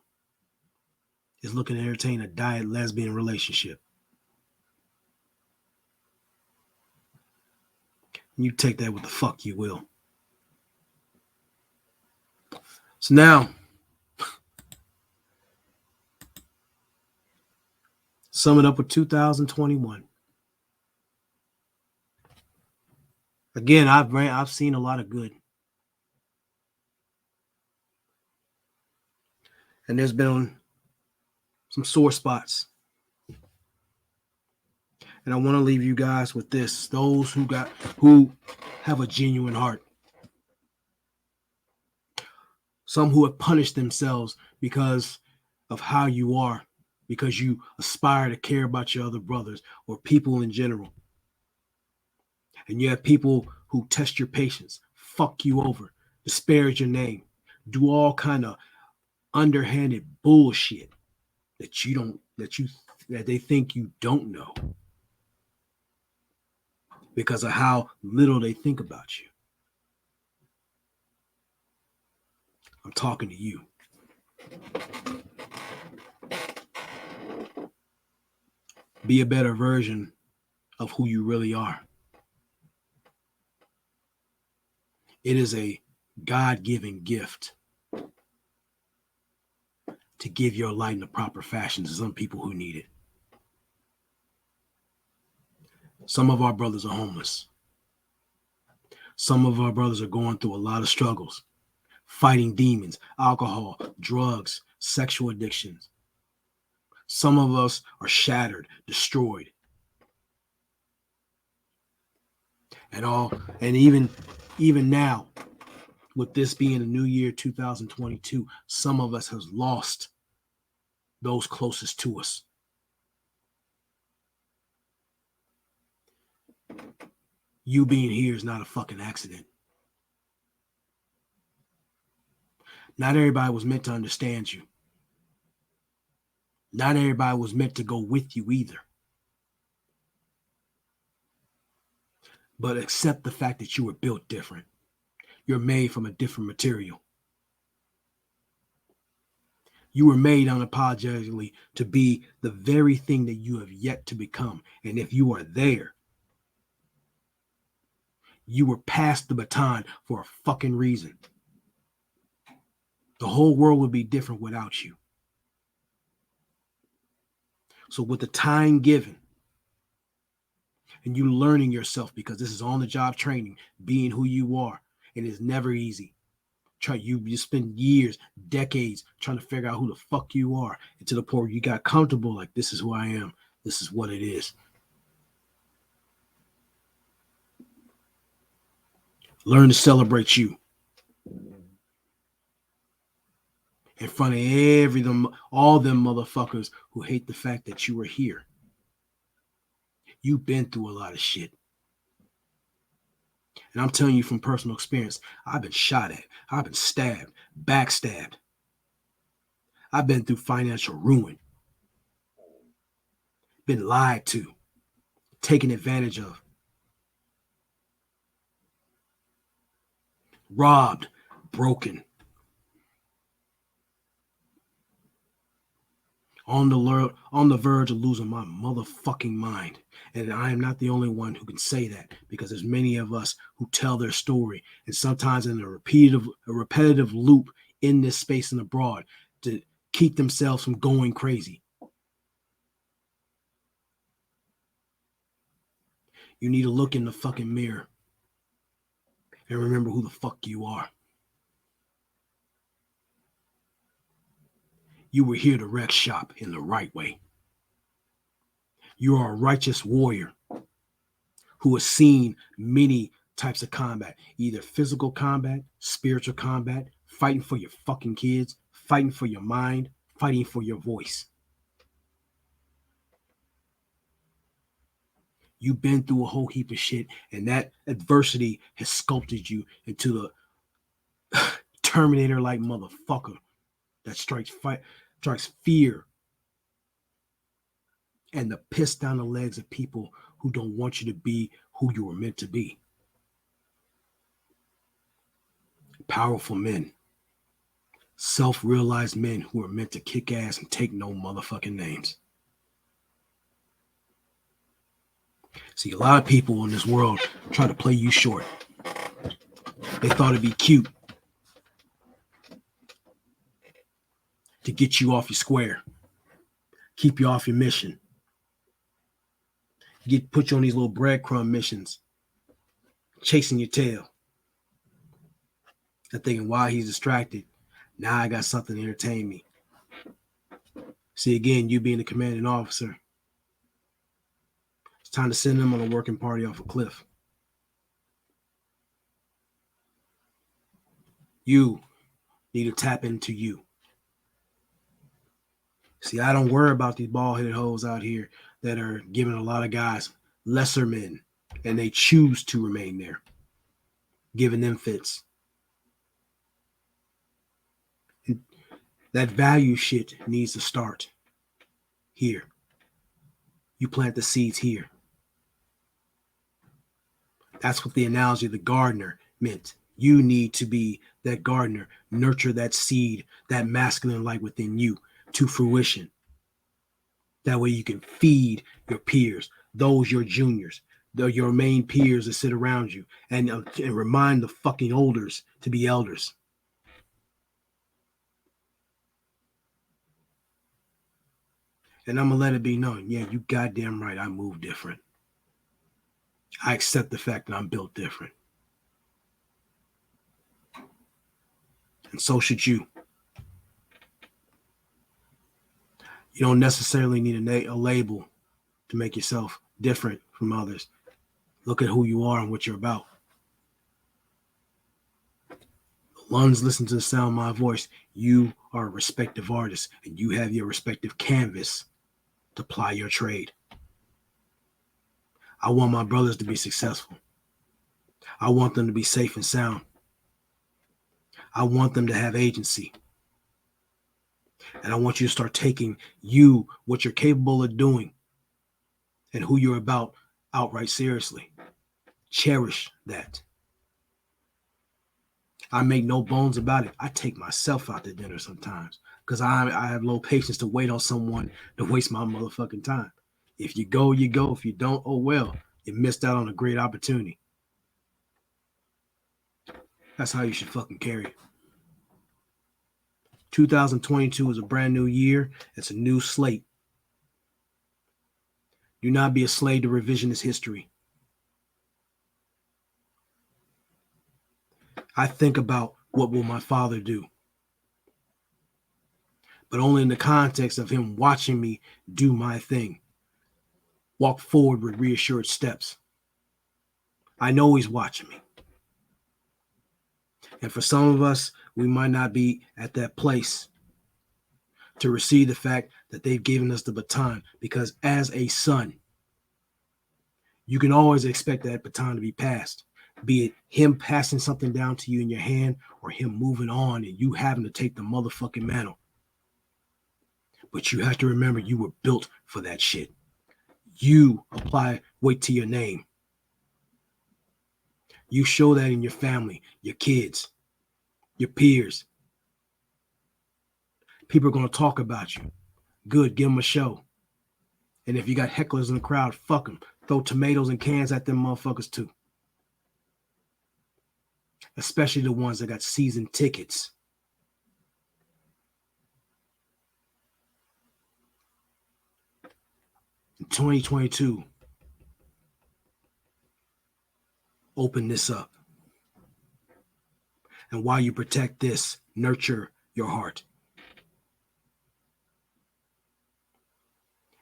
is looking to entertain a diet lesbian relationship. You take that with the fuck you will. So now, sum it up with 2021. Again, I've seen a lot of good. And there's been some sore spots. And I want to leave you guys with this. Those who have a genuine heart. Some who have punished themselves because of how you are, because you aspire to care about your other brothers or people in general. And you have people who test your patience, fuck you over, disparage your name, do all kind of underhanded bullshit that they think you don't know because of how little they think about you. I'm talking to you. Be a better version of who you really are. It is a God-given gift to give your light in the proper fashion to some people who need it. Some of our brothers are homeless. Some of our brothers are going through a lot of struggles, fighting demons, alcohol, drugs, sexual addictions. Some of us are shattered, destroyed. And even now, with this being the new year 2022, some of us has lost those closest to us. You being here is not a fucking accident. Not everybody was meant to understand you. Not everybody was meant to go with you either. But accept the fact that you were built different. You're made from a different material. You were made unapologetically to be the very thing that you have yet to become. And if you are there, you were passed the baton for a fucking reason. The whole world would be different without you. So with the time given, and you learning yourself, because this is on-the-job training, being who you are, and it's never easy. You spend years, decades trying to figure out who the fuck you are, and to the point where you got comfortable, like, this is who I am. This is what it is. Learn to celebrate you in front of all them motherfuckers who hate the fact that you are here. You've been through a lot of shit. And I'm telling you from personal experience, I've been shot at. I've been stabbed, backstabbed. I've been through financial ruin. Been lied to, taken advantage of. Robbed, broken. on the verge of losing my motherfucking mind. And I am not the only one who can say that, because there's many of us who tell their story, and sometimes in a repetitive loop in this space and abroad to keep themselves from going crazy. You need to look in the fucking mirror and remember who the fuck you are. You were here to wreck shop in the right way. You are a righteous warrior who has seen many types of combat, either physical combat, spiritual combat, fighting for your fucking kids, fighting for your mind, fighting for your voice. You've been through a whole heap of shit, and that adversity has sculpted you into the Terminator-like motherfucker that strikes fear and the piss down the legs of people who don't want you to be who you were meant to be. Powerful men, self-realized men who are meant to kick ass and take no motherfucking names. See, a lot of people in this world try to play you short. They thought it'd be cute to get you off your square, keep you off your mission, put you on these little breadcrumb missions, chasing your tail. I'm thinking, while he's distracted, now I got something to entertain me. See, again, you being the commanding officer, it's time to send them on a working party off a cliff. You need to tap into you. See, I don't worry about these bald-headed hoes out here that are giving a lot of guys lesser men, and they choose to remain there, giving them fits. And that value shit needs to start here. You plant the seeds here. That's what the analogy of the gardener meant. You need to be that gardener, nurture that seed, that masculine light within you to fruition. That way you can feed your peers, those your juniors, your main peers that sit around you, and remind the fucking olders to be elders. And I'm going to let it be known, yeah, you goddamn right, I move different. I accept the fact that I'm built different. And so should you. You don't necessarily need a label to make yourself different from others. Look at who you are and what you're about. The ones listen to the sound of my voice. You are a respective artist, and you have your respective canvas to ply your trade. I want my brothers to be successful. I want them to be safe and sound. I want them to have agency. And I want you to start taking what you're capable of doing, and who you're about outright seriously. Cherish that. I make no bones about it. I take myself out to dinner sometimes because I have low patience to wait on someone to waste my motherfucking time. If you go, you go. If you don't, oh well. You missed out on a great opportunity. That's how you should fucking carry it. 2022 is a brand new year. It's a new slate. Do not be a slave to revisionist history. I think about what will my father do, but only in the context of him watching me do my thing. Walk forward with reassured steps. I know he's watching me. And for some of us, we might not be at that place to receive the fact that they've given us the baton, because as a son, you can always expect that baton to be passed, be it him passing something down to you in your hand or him moving on and you having to take the motherfucking mantle. But you have to remember, you were built for that shit. You apply weight to your name. You show that in your family, your kids, your peers. People are going to talk about you. Good, give them a show. And if you got hecklers in the crowd, fuck them. Throw tomatoes and cans at them motherfuckers too. Especially the ones that got season tickets. In 2022, open this up. And while you protect this, nurture your heart.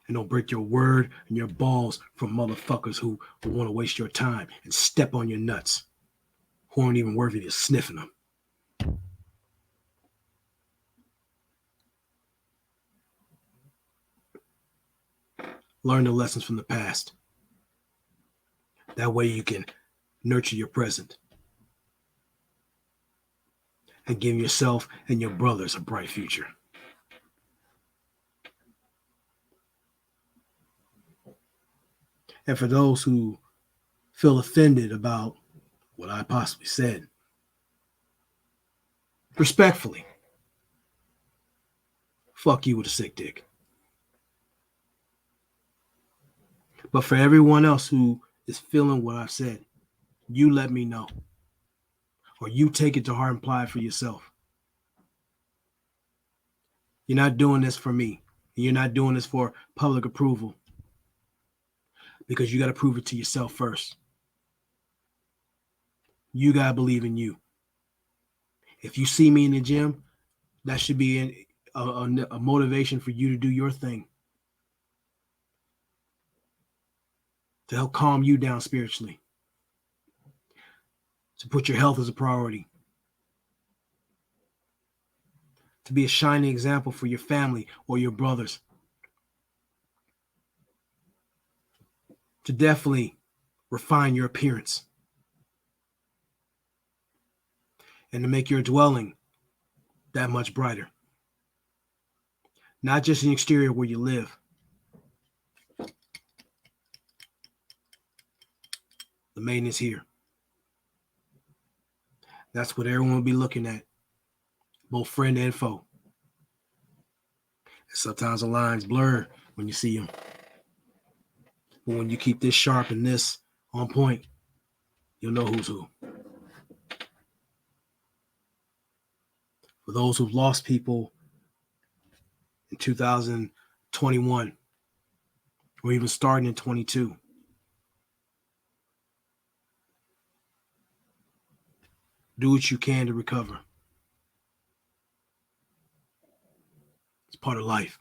And don't break your word and your balls from motherfuckers who want to waste your time and step on your nuts, who aren't even worthy of sniffing them. Learn the lessons from the past. That way you can nurture your present and give yourself and your brothers a bright future. And for those who feel offended about what I possibly said, respectfully, fuck you with a sick dick. But for everyone else who is feeling what I've said, you let me know. Or you take it to heart and apply it for yourself. You're not doing this for me. You're not doing this for public approval. Because you got to prove it to yourself first. You got to believe in you. If you see me in the gym, that should be a motivation for you to do your thing. To help calm you down spiritually. To put your health as a priority. To be a shining example for your family or your brothers. To definitely refine your appearance. And to make your dwelling that much brighter. Not just the exterior where you live. The maintenance here. That's what everyone will be looking at. Both friend and foe. And sometimes the lines blur when you see them. But when you keep this sharp and this on point, you'll know who's who. For those who've lost people in 2021 or even starting in 22, do what you can to recover. It's part of life.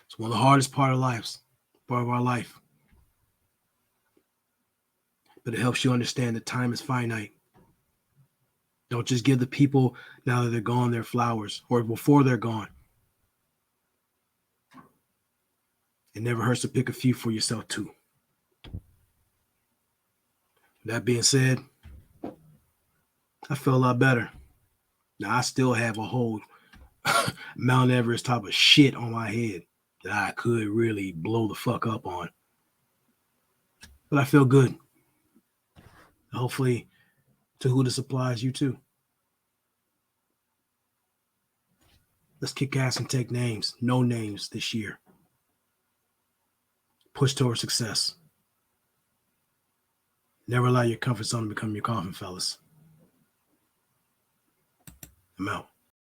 It's one of the hardest part of our life. But it helps you understand that time is finite. Don't just give the people, now that they're gone, their flowers, or before they're gone. It never hurts to pick a few for yourself too. That being said, I feel a lot better. Now, I still have a whole Mount Everest type of shit on my head that I could really blow the fuck up on. But I feel good. Hopefully, to who this applies, you too. Let's kick ass and take names. No names this year. Push towards success. Never allow your comfort zone to become your coffin, fellas. I'm out.